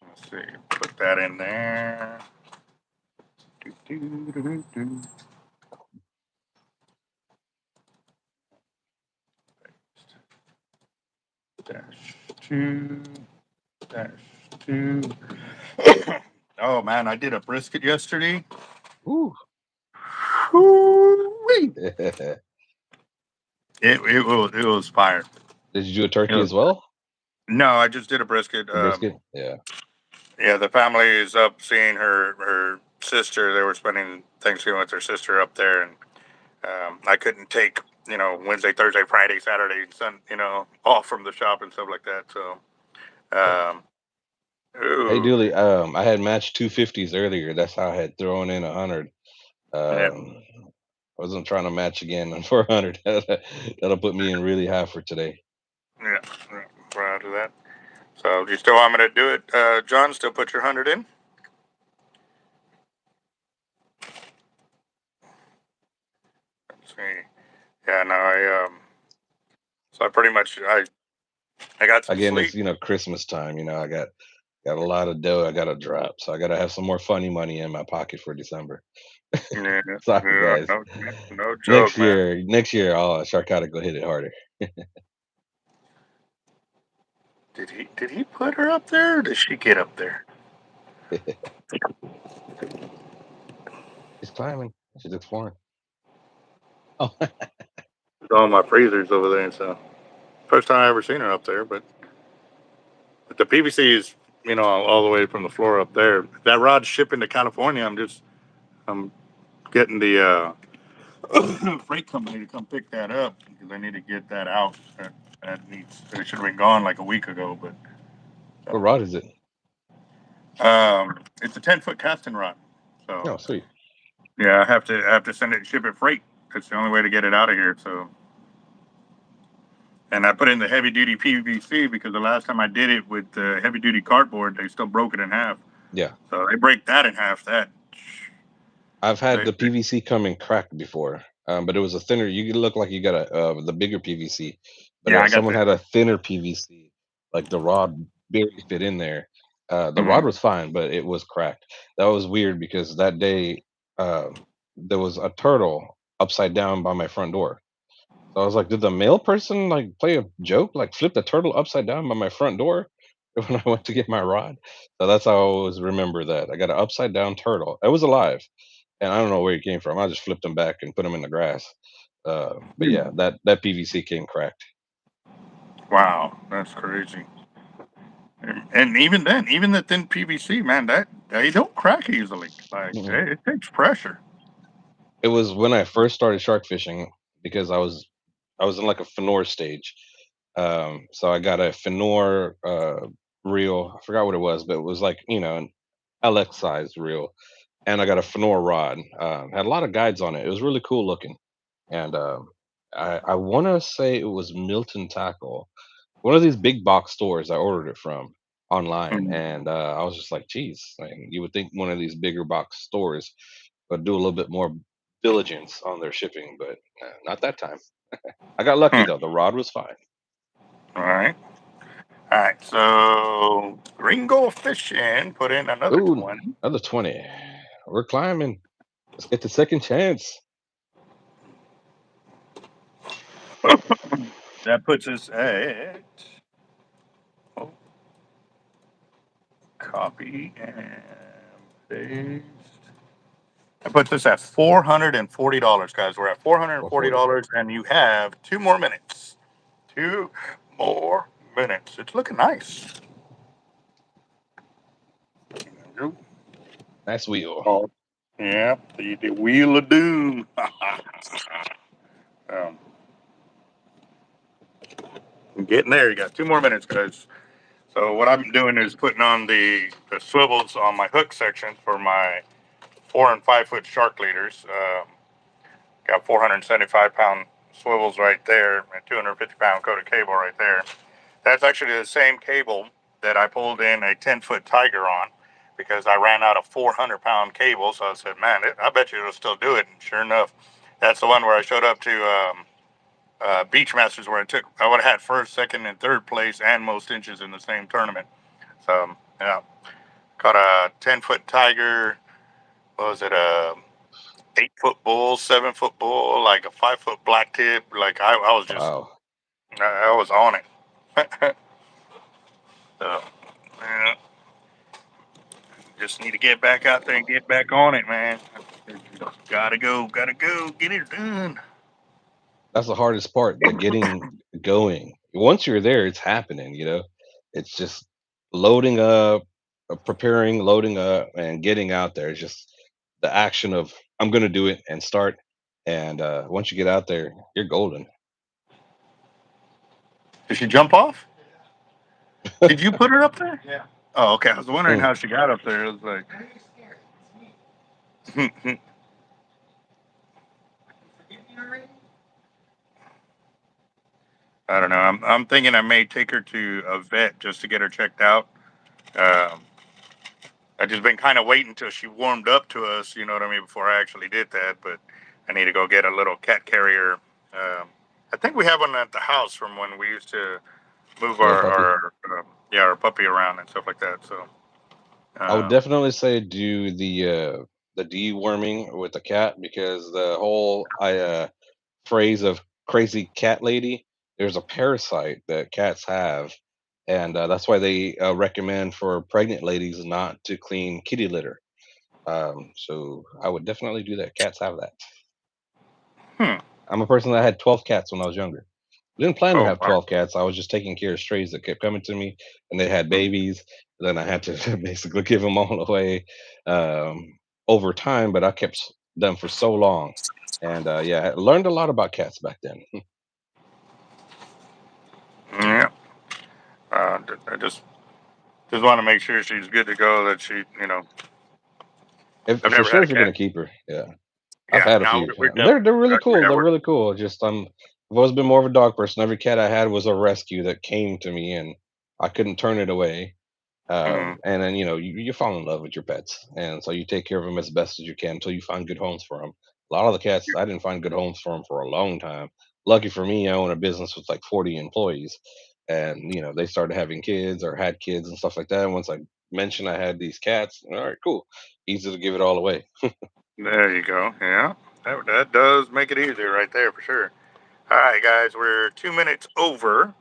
Let's see. Put that in there. Do, do, do, do, do. Dash 2. Dash 2. Oh, man. I did a brisket yesterday. Ooh. Woo-wee. It was fire. Did you do a turkey as well? No, I just did a brisket. A brisket? Yeah. Yeah, the family is up seeing her sister. They were spending Thanksgiving with their sister up there, and I couldn't take Wednesday, Thursday, Friday, Saturday, off from the shop and stuff like that. So, Hey, ooh, Dooley, I had matched 250s earlier. That's how I had thrown in 100. yeah, I wasn't trying to match again for 100. That'll put me in really high for today. yeah, proud of that. So, do you still want me to do it, John? Still put your 100 in? Let's see. Yeah, no, so I pretty much I got some Again, sleep. it's Christmas time. I got a lot of dough I got to drop, so I got to have some more funny money in my pocket for December. Yeah, Sorry, yeah, guys. no Next joke, man. year, Sharkotic will hit it harder. Did he put her up there, or did she get up there? She's climbing. She's exploring. Oh, All my freezers over there, so first time I ever seen her up there. But the PVC is, all the way from the floor up there. That rod's shipping to California. I'm getting the freight company to come pick that up because I need to get that out. It should have been gone like a week ago, but what rod is it? it's a 10-foot casting rod. So Oh, sweet. yeah, I have to send it ship it freight. That's the only way to get it out of here. So. And I put in the heavy duty PVC because the last time I did it with the heavy duty cardboard, they still broke it in half. Yeah. So they break that in half. I've had They, the PVC come in cracked before, but it was a thinner. You look like you got the bigger PVC, but yeah, I got someone the. had a thinner PVC, like the rod barely fit in there. The rod Mhm. was fine, but it was cracked. That was weird because that day there was a turtle upside down by my front door. So I was like, did the mail person like play a joke, like flip the turtle upside down by my front door when I went to get my rod? So that's how I always remember that. I got an upside down turtle. It was alive, and I don't know where he came from. I just flipped him back and put him in the grass. But yeah, that PVC came cracked. Wow, that's crazy. And even then, even the thin PVC, man, that they don't crack easily. Like Mm-mm. it takes pressure. It was when I first started shark fishing because I was in like a Fenor stage. So I got a Fenor reel. I forgot what it was, but it was like an LX size reel, and I got a Fenor rod. Had a lot of guides on it. It was really cool looking, and I want to say it was Milton Tackle, one of these big box stores. I ordered it from online, Mm. and I was just like, "Geez, man, you would think one of these bigger box stores would do a little bit more diligence on their shipping, but not that time. I got lucky Hmm. though; the rod was fine. All right, all right. So Ringo fishing put in another Ooh, 20. another 20. We're climbing. Let's get the second chance. That puts us at. Oh, copy and paste. That puts us at $440, guys. We're at $440. $440, and you have 2 more minutes. 2 more minutes. It's looking nice. Nice wheel. Oh, yeah, the Wheel of Doom. um, I'm getting there. You got 2 more minutes, guys. So what I'm doing is putting on the swivels on my hook section for my 4 and 5 foot shark leaders. Got 475 pound swivels right there, and 250 pound coated cable right there. That's actually the same cable that I pulled in a 10-foot tiger on because I ran out of 400 pound cable. So I said, man, I bet you it'll still do it. And sure enough, that's the one where I showed up to Beach Masters where I would have had first, second, and third place and most inches in the same tournament. So yeah, caught a 10-foot tiger. What was it? 8-foot bull, 7-foot bull, like a 5-foot black tip. Like I was just, Wow. I was on it. So yeah, just need to get back out there and get back on it, man. Gotta go, get it done. That's the hardest part, the getting going. Once you're there, it's happening, you know? It's just loading up, preparing, loading up, and getting out there. It's just the action of I'm gonna do it and start. And once you get out there, you're golden. Did she jump off? Did you put her up there? Yeah. Oh, okay. I was wondering Mm. how she got up there. It was like, Why are you scared? It's me. I Forgive me already? don't know. I'm thinking I may take her to a vet just to get her checked out. Um, I just been kind of waiting until she warmed up to us. You know what I mean? Before I actually did that, but I need to go get a little cat carrier. Um, I think we have one at the house from when we used to move Little puppy. our puppy around and stuff like that. So I would um, definitely say do the deworming with the cat because the whole phrase of crazy cat lady, there's a parasite that cats have, and that's why they recommend for pregnant ladies not to clean kitty litter. So I would definitely do that. Cats have that. hmm. I'm a person that had 12 cats when I was younger. Didn't plan to Oh, have 12 cats. I was just taking care of strays that kept coming to me, and they had wow. babies. Then I had to basically give them all away over time, but I kept them for so long. And yeah, I learned a lot about cats back then. Yeah. I just want to make sure she's good to go. That she, If, I've for never sure, had a if you're gonna cat. keep her, yeah, I've Yeah, had a no, few. we're They're really cool. yeah, They're really cool. Just I've always been more of a dog person. Every cat I had was a rescue that came to me, and I couldn't turn it away. mhm. And then you fall in love with your pets, and so you take care of them as best as you can until you find good homes for them. A lot of the cats, I didn't find good homes for them for a long time. Lucky for me, I own a business with like 40 employees, and they started having kids or had kids and stuff like that. And once I mentioned I had these cats, all right, cool, easy to give it all away. There you go. Yeah, that does make it easier right there for sure. All right, guys, we're 2 minutes over.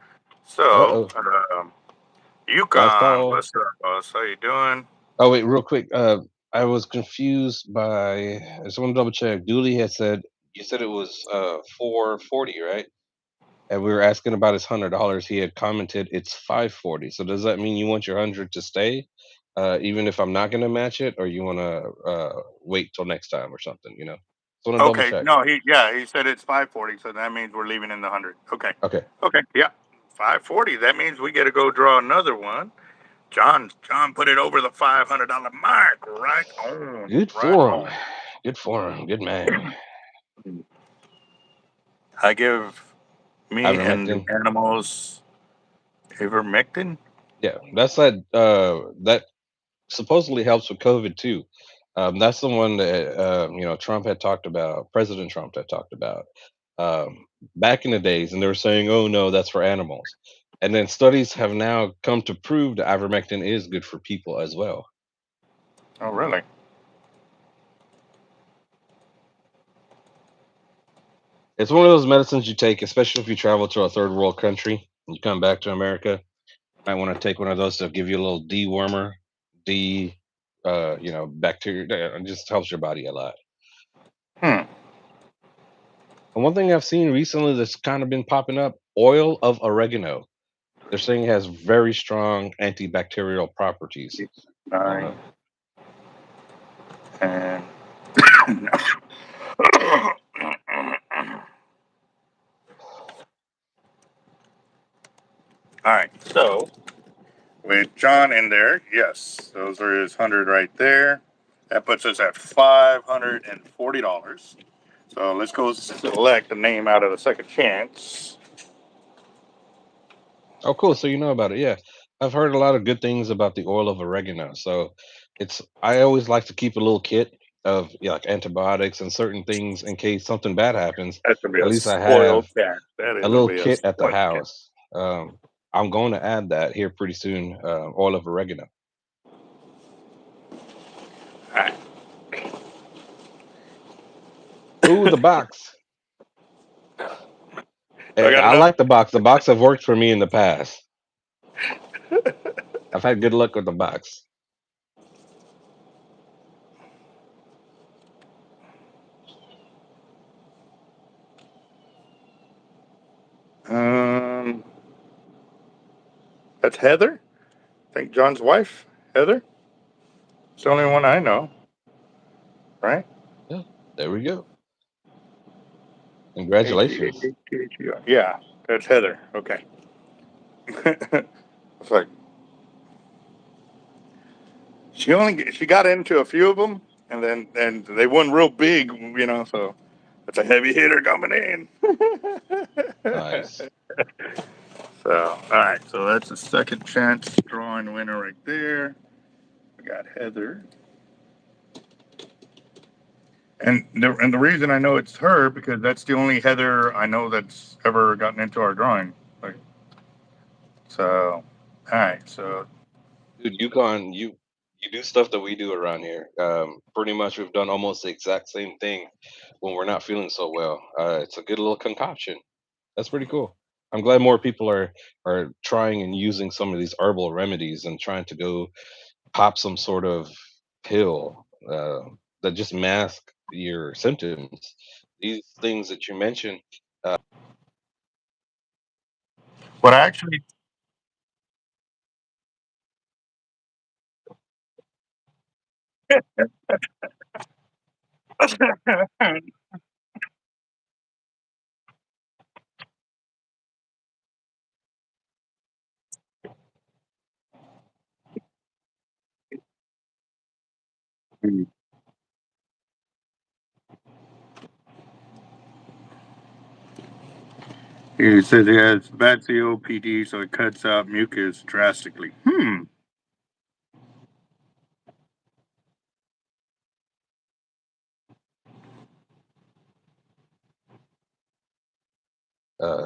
So, Uh-oh, last Yukon, call. what's up, boss? How you doing? Oh wait, real quick. I was confused by. I just want to double check. Dooley had said you said it was 440, right? And we were asking about his $100. He had commented it's 540. So does that mean you want your 100 to stay, even if I'm not going to match it, or you want to wait till next time or something? Just want to double Okay, check. no, he said it's 540, so that means we're leaving in the 100. Okay, Okay, okay, yeah, 540. That means we got to go draw another one. John put it over the $500 mark. Right on, good right for him. on. Good for him. Good man. I give me and the Ivermectin. animals ivermectin. Yeah, that's that supposedly helps with COVID too. That's the one that Trump had talked about. President Trump had talked about back in the days, and they were saying, "Oh no, that's for animals." And then studies have now come to prove that ivermectin is good for people as well. Oh, really? It's one of those medicines you take, especially if you travel to a third world country and you come back to America. Might want to take one of those to give you a little dewormer, de, bacteria. It just helps your body a lot. Hmm. And one thing I've seen recently that's kind of been popping up, oil of oregano. They're saying it has very strong antibacterial properties. Nine and all right. So with John in there, yes, those are his 100 right there. That puts us at $540. So let's go select the name out of the second chance. Oh, cool. So you know about it. Yeah. I've heard a lot of good things about the oil of oregano. So I always like to keep a little kit of like antibiotics and certain things in case something bad happens. That's gonna be At a least I spoiled have cat. That a is gonna little be a kit at the spoiled cat. house. I'm going to add that here pretty soon. Oil of oregano. All right. Ooh, the box. I got I enough. like the box. The box have worked for me in the past. I've had good luck with the box. That's Heather. I think John's wife, Heather. It's the only one I know, right? Yeah, there we go. Congratulations. Yeah, that's Heather. Okay. It's like she got into a few of them, and they won real big, So it's a heavy hitter coming in. Nice. So all right, so that's a second chance drawing winner right there. We got Heather. And the reason I know it's her because that's the only Heather I know that's ever gotten into our drawing. Like so, all right. So Dude, you do stuff that we do around here. Pretty much we've done almost the exact same thing when we're not feeling so well. It's a good little concoction. That's pretty cool. I'm glad more people are trying and using some of these herbal remedies and trying to go pop some sort of pill that just mask your symptoms. These things that you mentioned, what I actually he says he has bad COPD, so it cuts out mucus drastically.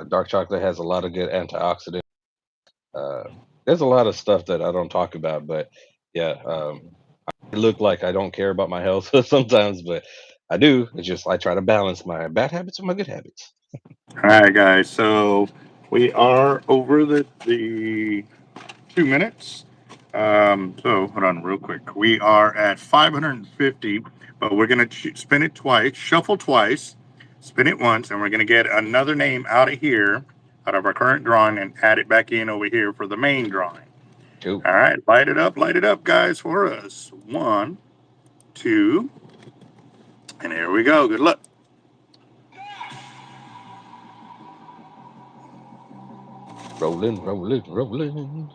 dark chocolate has a lot of good antioxidants. Uh, there's a lot of stuff that I don't talk about, but yeah, I look like I don't care about my health sometimes, but I do. It's just I try to balance my bad habits with my good habits. All right, guys. So we are over the 2 minutes. So hold on real quick. We are at 550, but we're gonna spin it twice, shuffle twice, spin it once, and we're gonna get another name out of here, out of our current drawing, and add it back in over here for the main drawing. Cool. All right, light it up, guys, for us. One, two, and here we go. Good luck. Rolling, rolling, rolling.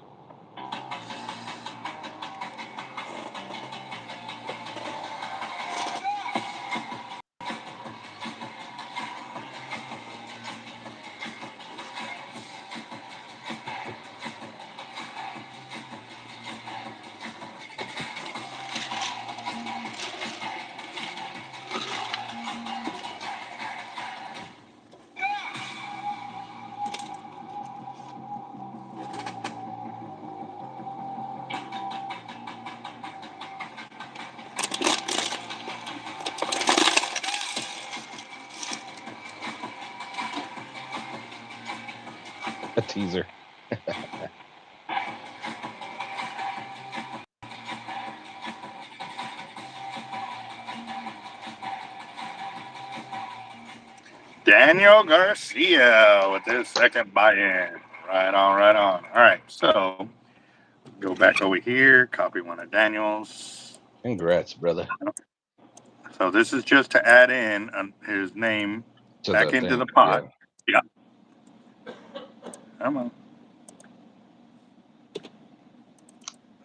A teaser. Daniel Garcia with his second buy-in. Right on, right on. All right, so go back over here, copy one of Daniel's. Congrats, brother. So this is just to add in his name To back the into the thing. pot. Yeah. Yeah. Come on.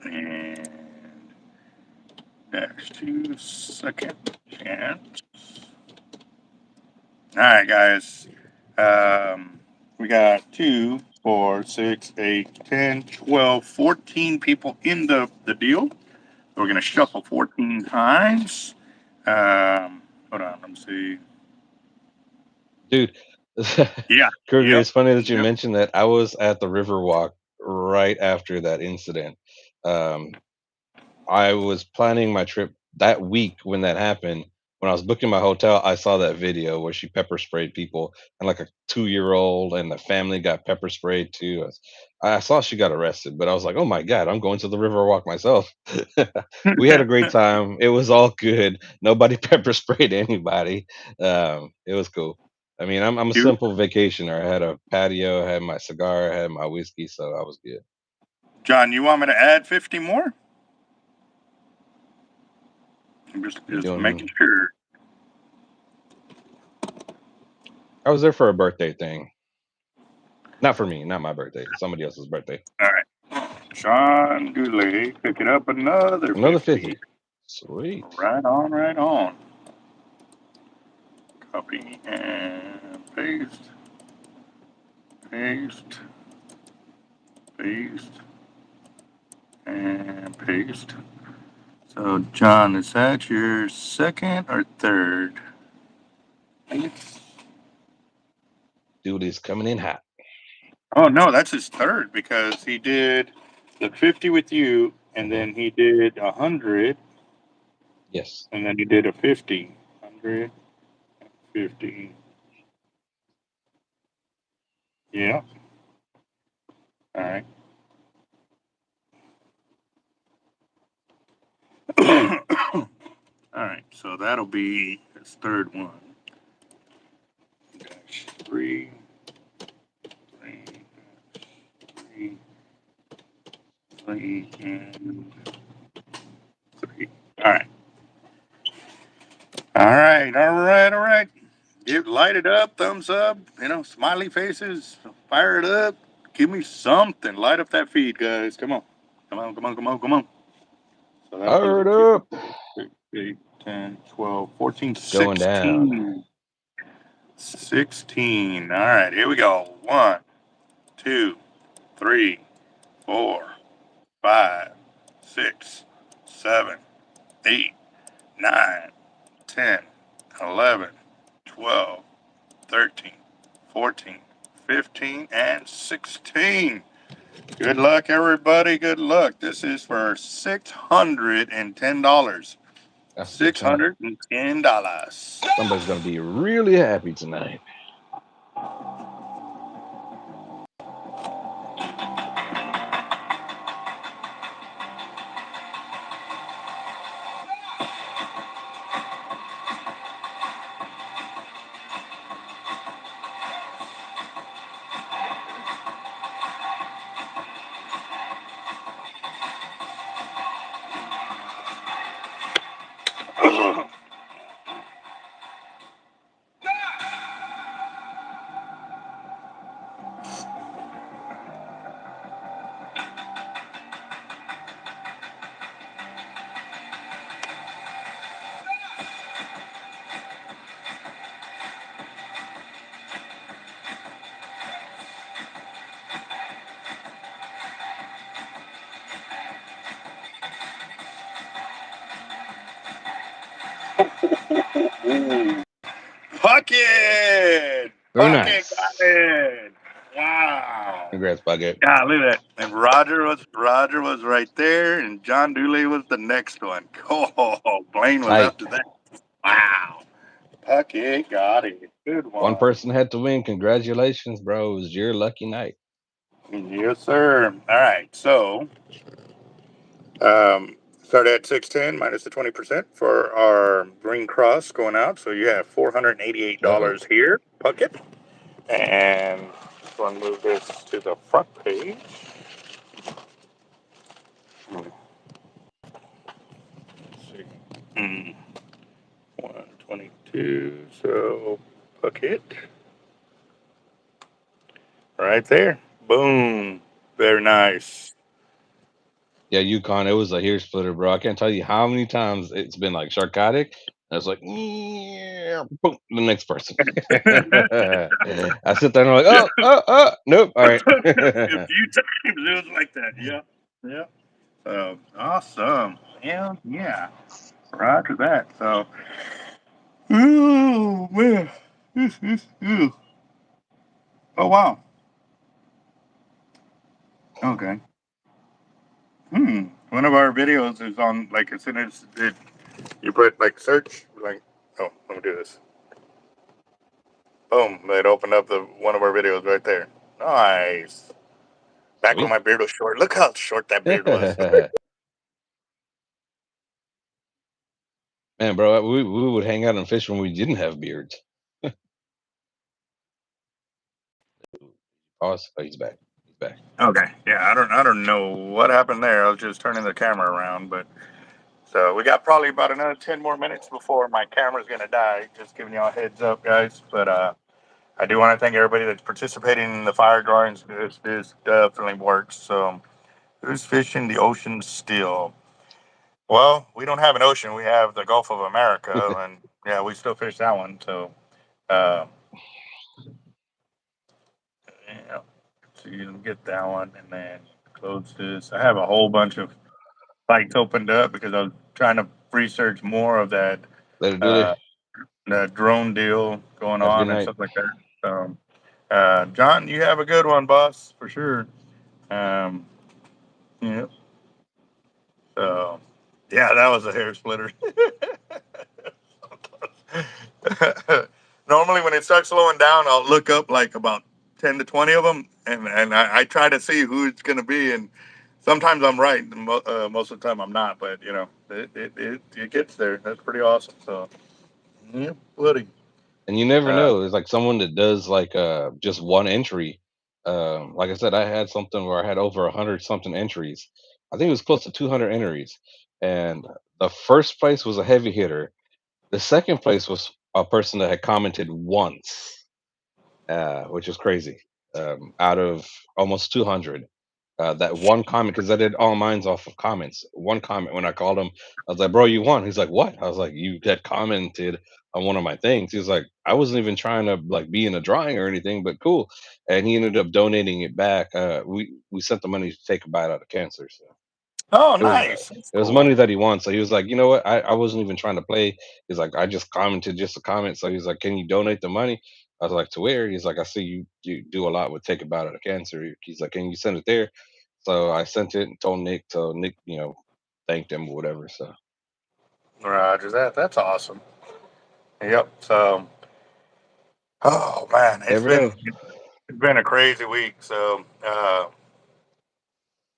And next 2 second chance. All right, guys. We got 2, 4, 6, 8, 10, 12, 14 people in the deal. We're going to shuffle 14 times. Hold on, let me see. Dude, Yeah. Kruger, Yep. it's funny that you Yep. mentioned that. I was at the Riverwalk right after that incident. Um, I was planning my trip that week when that happened. When I was booking my hotel, I saw that video where she pepper sprayed people, and like a 2-year-old and the family got pepper sprayed too. I saw she got arrested, but I was like, "Oh my god, I'm going to the Riverwalk myself." We had a great time. It was all good. Nobody pepper sprayed anybody. It was cool. I mean, I'm a You, simple vacationer. I had a patio, I had my cigar, I had my whiskey, so I was good. John, you want me to add 50 more? I'm You just doing? making sure. I was there for a birthday thing. Not for me, not my birthday. Somebody else's birthday. All right. Sean Dooley, picking up another Another 50. 50. Sweet. Right on, right on. Copy and paste. Paste. Paste. And paste. So, John, is that your second or third? Dude is coming in hot. Oh, no, that's his third because he did the 50 with you, and Hmm. then he did 100, Yes. and then he did a 50. 100, 50. Yeah. All right. All right. So that'll be his third one. Dash 3, 3, 3, 3, and 3. All right. All right. All right. All right. Get light it up, thumbs up, smiley faces, fire it up. Give me something. Light up that feed, guys. Come on. Come on, come on, come on, come on. So that'll put us Fired at 2, up. 6, 8, 10, 12, 14, It's going down. 16. 16. All right, here we go. 1, 2, 3, 4, 5, 6, 7, 8, 9, 10, 11, 12, 13, 14, 15, and 16. Good luck, everybody. Good luck. This is for $610. That's a good time. $610. Somebody's gonna be really happy tonight. Ooh. Puckett! Very Puckett nice. got it! Wow. Congrats, Bucket. Yeah, look at that. And Roger was right there, and John Dooley was the next one. Oh, Blaine was Tight. after that. Wow. Puckett got it. Good One one. person had to win. Congratulations, bro. It was your lucky night. Yes, sir. All right. So, start at 610 minus the 20% for our Green Cross going out. So you have Uh-oh. $488 here, Puckett. And let's one move this to the front page. Let's see. 122. So Puckett. Right there. Boom. Very nice. Yeah, UConn, it was a hair splitter, bro. I can't tell you how many times it's been like Sharkotic. And it's like, yeah, boom, the next person. I sit there and I'm like, Yeah. nope. All right. A few times it was like that. Yeah. Yeah. So awesome. Yeah. Yeah. Roger that. So, ooh, man. Ooh. Oh wow. Okay. One of our videos is on like as soon as you put like search like oh let me do this. Boom! It opened up the one of our videos right there. Nice. Back when Sweet. my beard was short. Look how short that beard was. Man, bro, we would hang out and fish when we didn't have beards. Pause. Oh, he's back. He's back. Okay. Yeah, I don't know what happened there. I was just turning the camera around, but so we got probably about another 10 more minutes before my camera's gonna die. Just giving y'all a heads up, guys. But I do want to thank everybody that's participating in the fire drawings. This definitely works. So who's fishing the ocean still? Well, we don't have an ocean. We have the Gulf of America, and yeah, we still fish that one. So uh, yeah, so you can get that one, and then close this. I have a whole bunch of sites opened up because I was trying to research more of that Later, duty. uh, the drone deal going Have a good on and night. stuff like that. So, John, you have a good one, boss, for sure. Um, yeah. So, yeah, that was a hair splitter. Normally, when it starts slowing down, I'll look up like about 10 to 20 of them, and I try to see who it's going to be. And sometimes I'm right, most of the time I'm not. But it gets there. That's pretty awesome. So, yeah, buddy. And you never Uh, know. It's like someone that does like just one entry. Like I said, I had something where I had over 100 something entries. I think it was close to 200 entries, and the first place was a heavy hitter. The second place was a person that had commented once, which was crazy. Out of almost 200, that one comment, because I did all mines off of comments. One comment when I called him, I was like, "Bro, you won." He's like, "What?" I was like, "You had commented on one of my things." He was like, "I wasn't even trying to like be in a drawing or anything, but cool." And he ended up donating it back. We sent the money to take a bite out of cancer. So oh, it was nice. That's it was cool. money that he won. So he was like, "You know what? I wasn't even trying to play." He's like, "I just commented just a comment." So he's like, "Can you donate the money?" I was like, "To where?" He's like, "I see you do a lot with Take a Bite Out of Cancer." He's like, "Can you send it there?" So I sent it and told Nick. So Nick, thanked him or whatever. So Roger that. That's awesome. Yep. So, oh man, never know. it's been a crazy week. So,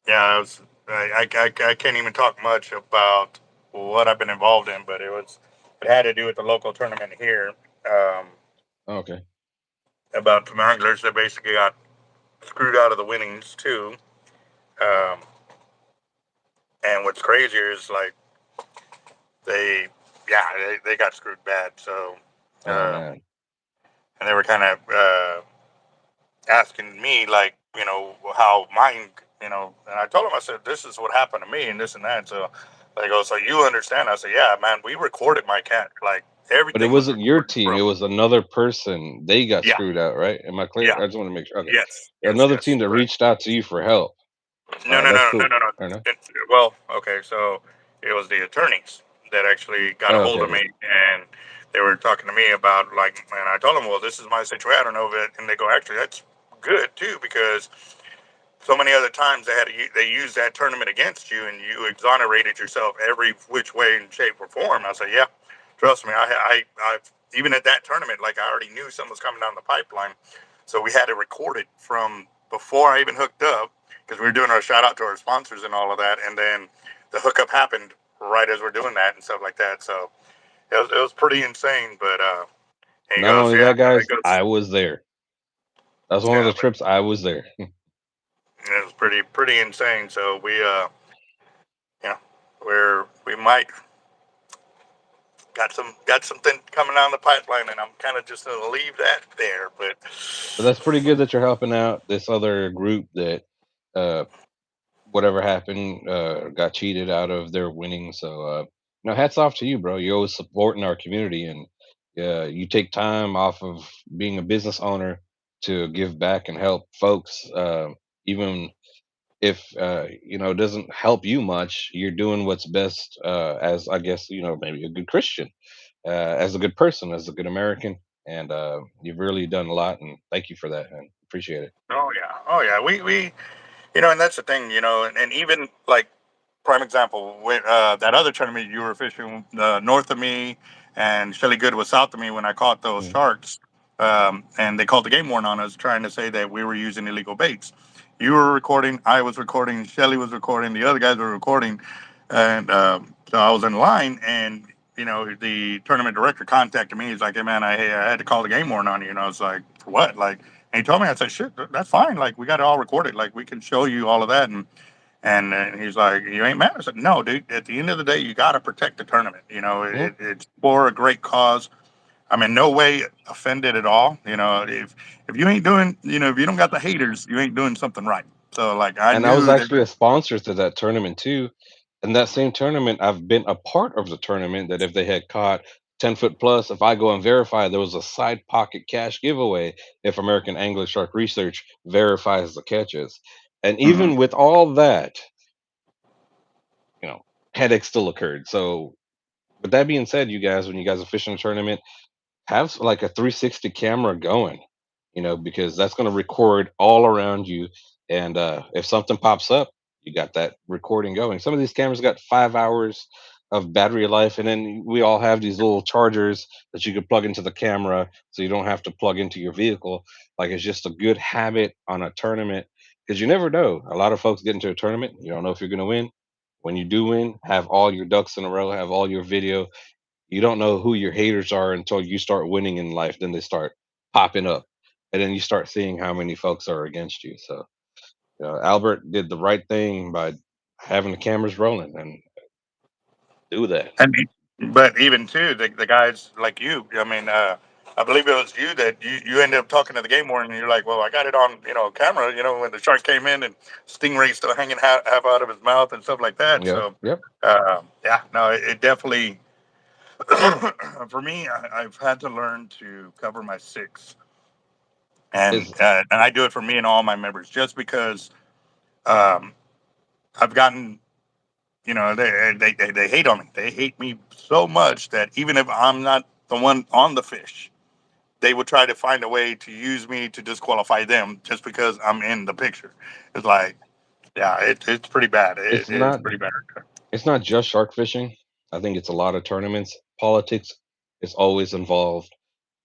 yeah, I can't even talk much about what I've been involved in, but it had to do with the local tournament here. Um, Okay. about some anglers that basically got screwed out of the winnings too. Um, and what's crazier is like they, yeah, they got screwed bad. So, Oh um, man. and they were kind of asking me like, how mine, and I told them, I said, this is what happened to me and this and that. So they go, so you understand? I said, yeah, man, we recorded my cat. Like But it everything was wasn't your recorded team. It from. was another person. They got Yeah, screwed out, right? Am I clear? yeah, I just want to make sure. Okay. yes, yes, Another yes, team that correct. reached out to you for help. All No, right, no, that's no, no, cool. no, no. I know. Well, okay, so it was the attorneys that actually got a Oh, okay, hold of okay. me, and they were talking to me about like, and I told them, well, this is my situation. I don't know if it, and they go, actually, that's good too because so many other times they used that tournament against you, and you exonerated yourself every which way in shape or form. I said, yeah, trust me, I even at that tournament, like I already knew something was coming down the pipeline, so we had to record it from before I even hooked up because we were doing our shout out to our sponsors and all of that, and then the hookup happened right as we're doing that and stuff like that. So it was pretty insane. But and he Not goes, only yeah, that, guys, it goes, I was there. That's one of yeah, the trips I was there. it was pretty insane. So yeah, we might got something coming down the pipeline, and I'm kind of just gonna leave that there. But But that's pretty good that you're helping out this other group that, uh, whatever happened, got cheated out of their winning. So, hats off to you, bro. You're always supporting our community, and you take time off of being a business owner to give back and help folks. Even if it doesn't help you much, you're doing what's best, as I guess maybe a good Christian, as a good person, as a good American, and you've really done a lot. And thank you for that, man. Appreciate it. Oh yeah. We and that's the thing, and even like prime example with that other tournament you were fishing north of me, and Shelly Good was south of me when I caught those Mm. sharks, and they called the game warden on us, trying to say that we were using illegal baits. You were recording, I was recording, Shelly was recording, the other guys were recording, and so I was in line, and the tournament director contacted me. He's like, "Hey man, I had to call the game warden on you." And I was like, "For what?" Like, and he told me, I said, "Shit, that's fine. Like, we got it all recorded. Like, we can show you all of that." And he's like, "You ain't mad?" I said, "No, dude. At the end of the day, you got to protect the tournament. Yeah. It's for a great cause. I'm in no way offended at all. If you ain't doing, if you don't got the haters, you ain't doing something right." So like, I And I was knew that. actually a sponsor to that tournament too. And that same tournament, I've been a part of the tournament that if they had caught 10-foot plus, if I go and verify, there was a side pocket cash giveaway if American Angler Shark Research verifies the catches. And Mhm. even with all that, you know, headaches still occurred. So, with that being said, you guys, when you guys are fishing a tournament, have like a 360 camera going, because that's going to record all around you. And if something pops up, you got that recording going. Some of these cameras got 5 hours of battery life, and then we all have these little chargers that you could plug into the camera so you don't have to plug into your vehicle. Like, it's just a good habit on a tournament because you never know. A lot of folks get into a tournament, you don't know if you're going to win. When you do win, have all your ducks in a row, have all your video. You don't know who your haters are until you start winning in life. Then they start popping up, and then you start seeing how many folks are against you. So, Albert did the right thing by having the cameras rolling and do that. But even too, the guys like you, I mean, I believe it was you that you ended up talking to the game warden, and you're like, "Well, I got it on, camera. When the shark came in and Stingray still hanging half out of his mouth and stuff like that." Yeah. So, Yep. yeah, no, it definitely for me, I've had to learn to cover my six, Is and I do it for me and all my members, just because um, I've gotten. They hate on me. They hate me so much that even if I'm not the one on the fish, they would try to find a way to use me to disqualify them just because I'm in the picture. It's like, yeah, it's pretty bad. it's It's not pretty bad. it's not just shark fishing. I think it's a lot of tournaments. Politics is always involved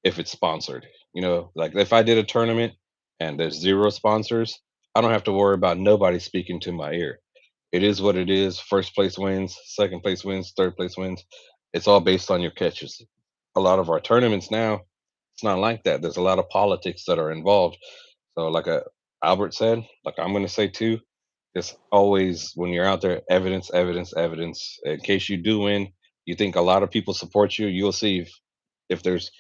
if it's sponsored. Like if I did a tournament and there's zero sponsors, I don't have to worry about nobody speaking to my ear. It is what it is. First place wins, second place wins, third place wins. It's all based on your catches. A lot of our tournaments now, it's not like that. There's a lot of politics that are involved. So, like Albert said, like I'm going to say too, it's always when you're out there, evidence, evidence, evidence. In case you do win, you think a lot of people support you, you'll see if there's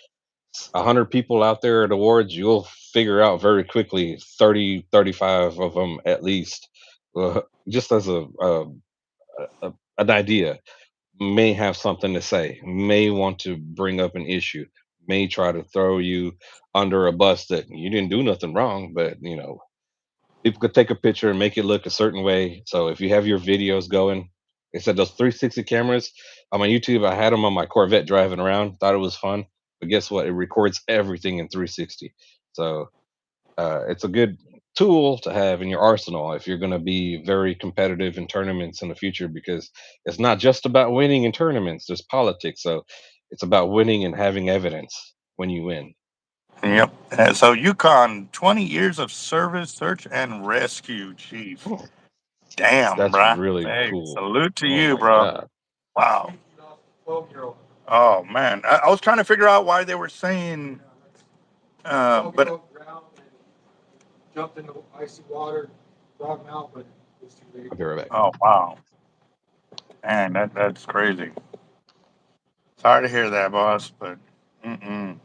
100 people out there at awards, you'll figure out very quickly 30, 35 of them at least, just as an idea, may have something to say, may want to bring up an issue, may try to throw you under a bus that you didn't do nothing wrong, but people could take a picture and make it look a certain way. So if you have your videos going, they said those 360 cameras on my YouTube, I had them on my Corvette driving around, thought it was fun. But guess what? It records everything in 360. So it's a good tool to have in your arsenal if you're going to be very competitive in tournaments in the future because it's not just about winning in tournaments, there's politics. So it's about winning and having evidence when you win. Yep. So Yukon, 20 years of service, search and rescue, chief. Oh, Damn, that's bruh. really Hey, cool. salute to Oh you, my bro. God. Wow. 12-year-old. Oh man, I was trying to figure out why they were saying, but 12-year-old drowned and jumped in the icy water, brought him out, but it was too late. I'll be right back. oh wow, man, that's crazy. Sorry to hear that, boss, but mm-mm.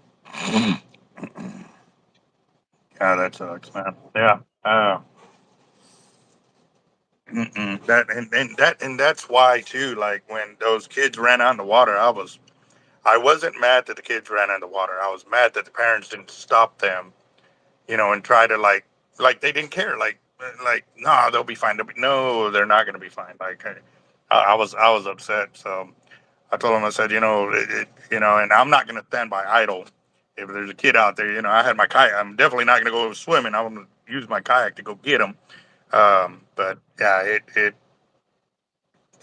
Yeah, that sucks, man. Yeah, that and that's why too. Like when those kids ran out in the water, I wasn't mad that the kids ran in the water. I was mad that the parents didn't stop them, and try to like they didn't care. Like no, they'll be fine. No, they're not going to be fine. Like I was upset. So I told him, I said, and I'm not going to stand by idle, if there's a kid out there, I had my kayak. I'm definitely not going to go swimming. I'm going to use my kayak to go get them. But yeah,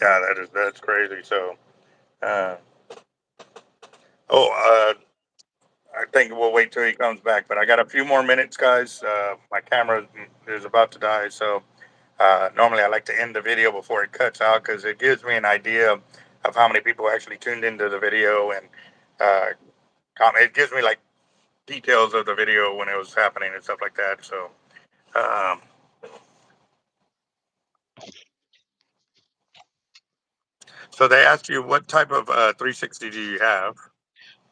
yeah, that's crazy. So, uh, oh, I think we'll wait till he comes back. But I got a few more minutes, guys. My camera is about to die, so normally I like to end the video before it cuts out because it gives me an idea of how many people actually tuned into the video, and uh, it gives me like details of the video when it was happening and stuff like that. So, um, so they asked you what type of 360 do you have?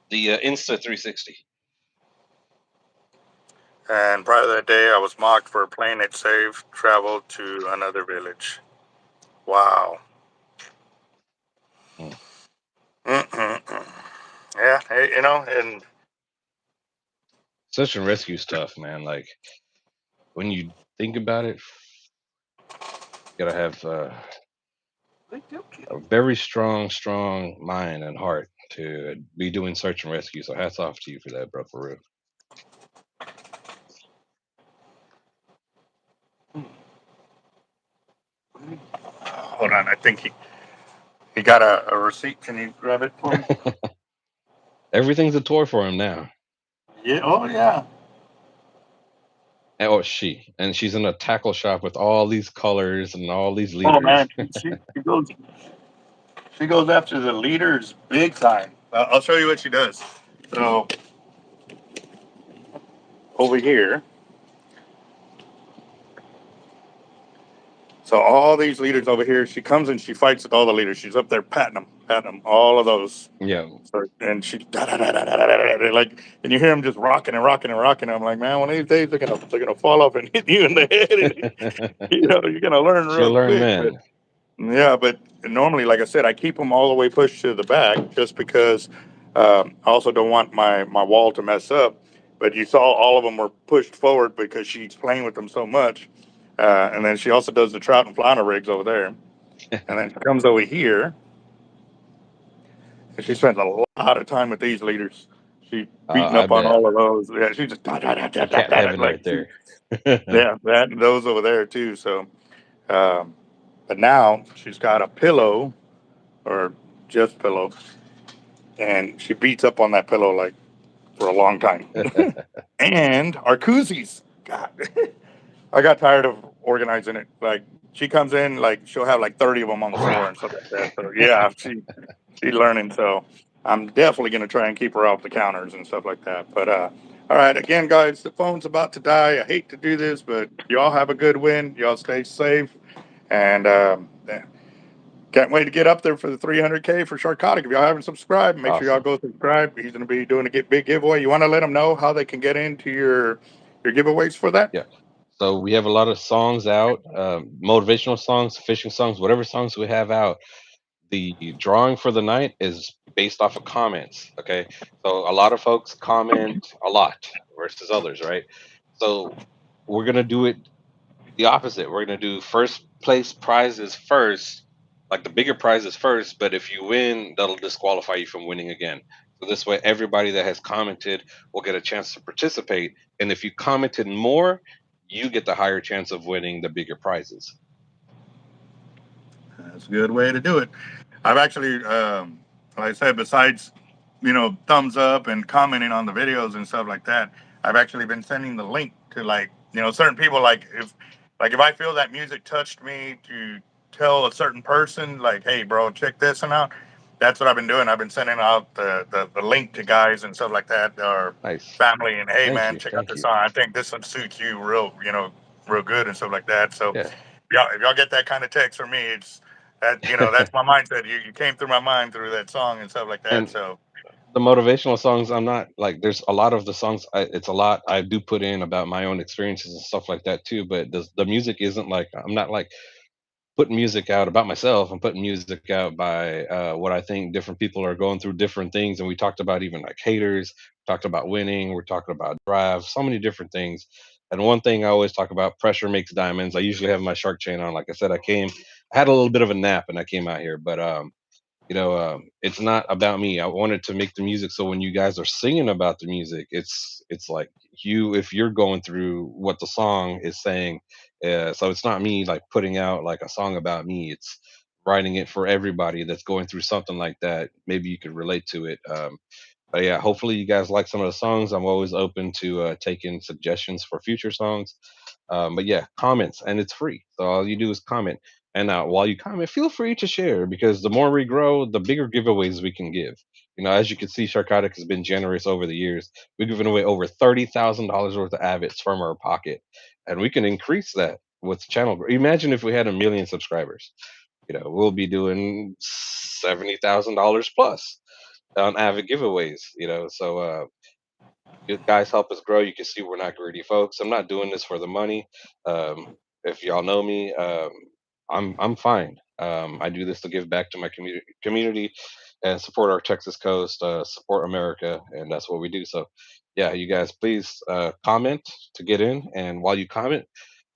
The Insta 360. And prior to that day, I was mocked for playing it safe, traveled to another village. Wow. Mm. Mm-mm-mm. Yeah, hey, and Search and rescue stuff, man. Like when you think about it, you gotta have a very strong mind and heart to be doing search and rescue. So hats off to you for that, bro. For real. hold on, I think he got a receipt. Can you grab it for me? Everything's a toy for him now. Yeah. Oh yeah. Oh, and she's in a tackle shop with all these colors and all these Oh leaders. man, she goes after the leaders big time. I'll show you what she does. So over here. So all these leaders over here, she comes and she fights with all the leaders. She's up there patting them, all of those. Yeah. So, and she like, and you hear them just rocking and rocking and rocking. I'm like, man, one of these days they're gonna fall off and hit you in the head, and you're gonna learn She'll real learn quick. But then. yeah, but normally, like I said, I keep them all the way pushed to the back just because I also don't want my wall to mess up. But you saw all of them were pushed forward because she's playing with them so much. And then she also does the trout and flounder rigs over there. And then she comes over here and she spends a lot of time with these leaders. She beating I up on bet. all of those. Yeah, she just Cat heaven like right there. yeah, that and those over there too. So, um, but now she's got a pillow or just pillow, and she beats up on that pillow like for a long time. And our koozies, God, I got tired of organizing it. Like she comes in, like she'll have like 30 of them on the floor and stuff like that. So yeah, she's learning. So I'm definitely gonna try and keep her off the counters and stuff like that. But all right, again, guys, the phone's about to die. I hate to do this, but y'all have a good win. Y'all stay safe, and can't wait to get up there for the 300K for Sharkotic. If y'all haven't subscribed, make sure y'all Awesome. go subscribe. He's going to be doing a big giveaway. You want to let them know how they can get into your giveaways for that? Yeah. So we have a lot of songs out, motivational songs, fishing songs, whatever songs we have out. The drawing for the night is based off of comments. Okay. So a lot of folks comment a lot versus others, right? So we're gonna do it the opposite. We're gonna do first place prizes first, like the bigger prizes first. But if you win, that'll disqualify you from winning again. So this way, everybody that has commented will get a chance to participate. And if you commented more, you get the higher chance of winning the bigger prizes. That's a good way to do it. I've actually, like I said, besides, thumbs up and commenting on the videos and stuff like that, I've actually been sending the link to like, certain people. Like if I feel that music touched me to tell a certain person, like, hey, bro, check this one out. That's what I've been doing. I've been sending out the link to guys and stuff like that, or Nice. family, and hey, Thank man, you. check out Thank this you. song. I think this one suits you real good and stuff like that. So, Yeah. if y'all get that kind of text from me, it's that's my mindset. You came through my mind through that song and stuff like that. And So the motivational songs, I'm not like, there's a lot of the songs, it's a lot I do put in about my own experiences and stuff like that too. But the music isn't like, I'm not like putting music out about myself. I'm putting music out by what I think different people are going through different things. And we talked about even like haters, talked about winning, we're talking about drive, so many different things. And one thing I always talk about, pressure makes diamonds. I usually have my shark chain on. Like I said, I had a little bit of a nap and I came out here. But it's not about me. I wanted to make the music so when you guys are singing about the music, it's like if you're going through what the song is saying. So it's not me like putting out like a song about me. It's writing it for everybody that's going through something like that. Maybe you could relate to it. But yeah, hopefully you guys like some of the songs. I'm always open to taking suggestions for future songs. But yeah, comments, and it's free. So all you do is comment. And while you comment, feel free to share, because the more we grow, the bigger giveaways we can give. As you can see, Sharkotic has been generous over the years. We've given away over $30,000 worth of Avids from our pocket, and we can increase that with channel. Imagine if we had 1 million subscribers. We'll be doing $70,000 plus on Avid giveaways. So you guys help us grow. You can see we're not greedy folks. I'm not doing this for the money. If y'all know me, I'm fine. I do this to give back to my community and support our Texas coast, support America, and that's what we do. So, yeah, you guys, please comment to get in, and while you comment,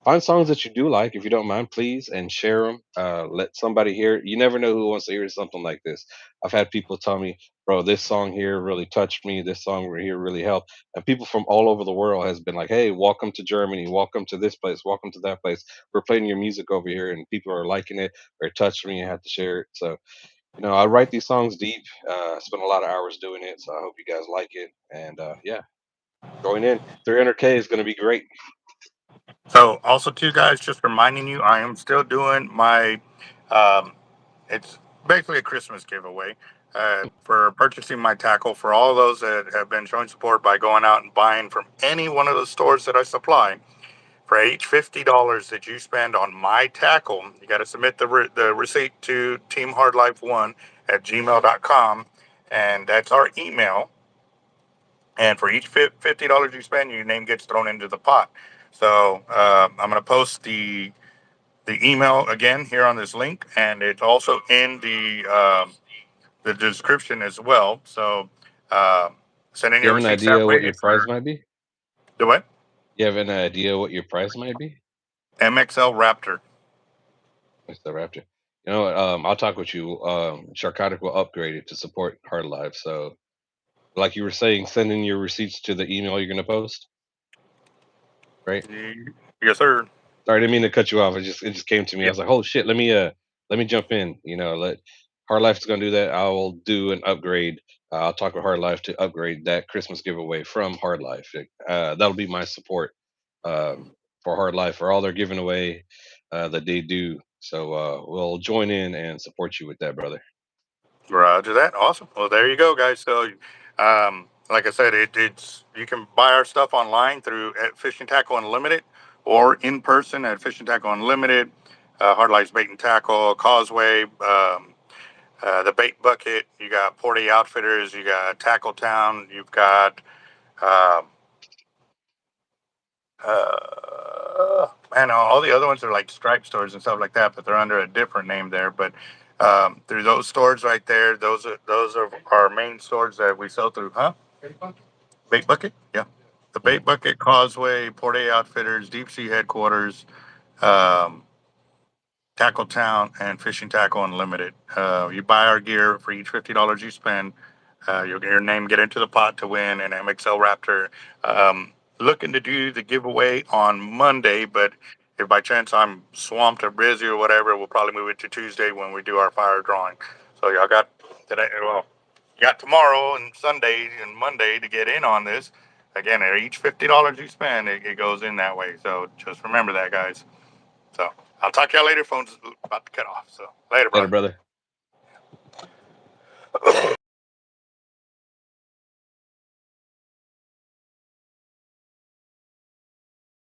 find songs that you do like, if you don't mind, please, and share them. Let somebody hear it. You never know who wants to hear something like this. I've had people tell me, bro, this song here really touched me. This song right here really helped. And people from all over the world has been like, hey, welcome to Germany. Welcome to this place. Welcome to that place. We're playing your music over here, and people are liking it, or it touched me. I had to share it. So, I write these songs deep. I spent a lot of hours doing it. So I hope you guys like it. And yeah, join in. 300K is going to be great. So also too, guys, just reminding you, I am still doing my, um, it's basically a Christmas giveaway for purchasing my tackle for all those that have been showing support by going out and buying from any one of the stores that I supply. For each $50 that you spend on my tackle, you got to submit the receipt to teamhardlife1@gmail.com, and that's our email. And for each $50 you spend, your name gets thrown into the pot. So I'm going to post the email again here on this link, and it's also in the description as well. So send in You your have an receipts that idea what way. your prize might be? The what? You have an idea what your prize might be? MXL Raptor. It's the Raptor. You know what? I'll talk with you. Sharkotic will upgrade it to support Hard Live. So, like you were saying, send in your receipts to the email you're gonna post, right? Yes, sir. Sorry, I didn't mean to cut you off. It just came to me. I Yep. was like, oh shit, let me jump in. Let Hard Life is gonna do that. I will do an upgrade. I'll talk with Hard Life to upgrade that Christmas giveaway from Hard Life. That'll be my support for Hard Life for all they're giving away that they do. So we'll join in and support you with that, brother. Roger that. Awesome. Well, there you go, guys. So, like I said, it's you can buy our stuff online through at Fishing Tackle Unlimited or in person at Fishing Tackle Unlimited, Hard Lights Bait and Tackle, Causeway, the Bait Bucket. You got Porty Outfitters. You got Tackle Town. You've got um, man, all the other ones are like stripe stores and stuff like that, but they're under a different name there. But through those stores right there, those are our main stores that we sell through, huh? Bait Bucket, yeah. The Bait Bucket, Causeway, Port A Outfitters, Deep Sea Headquarters, um, Tackle Town, and Fishing Tackle Unlimited. You buy our gear for each $50 you spend. You'll get your name get into the pot to win an MXL Raptor. Looking to do the giveaway on Monday, but if by chance I'm swamped or busy or whatever, we'll probably move it to Tuesday when we do our fire drawing. So y'all got today. Well, you got tomorrow and Sunday and Monday to get in on this. Again, at each $50 you spend, it goes in that way. So just remember that, guys. So I'll talk to y'all later. Phone's about to cut off. So later, Later, brother. brother.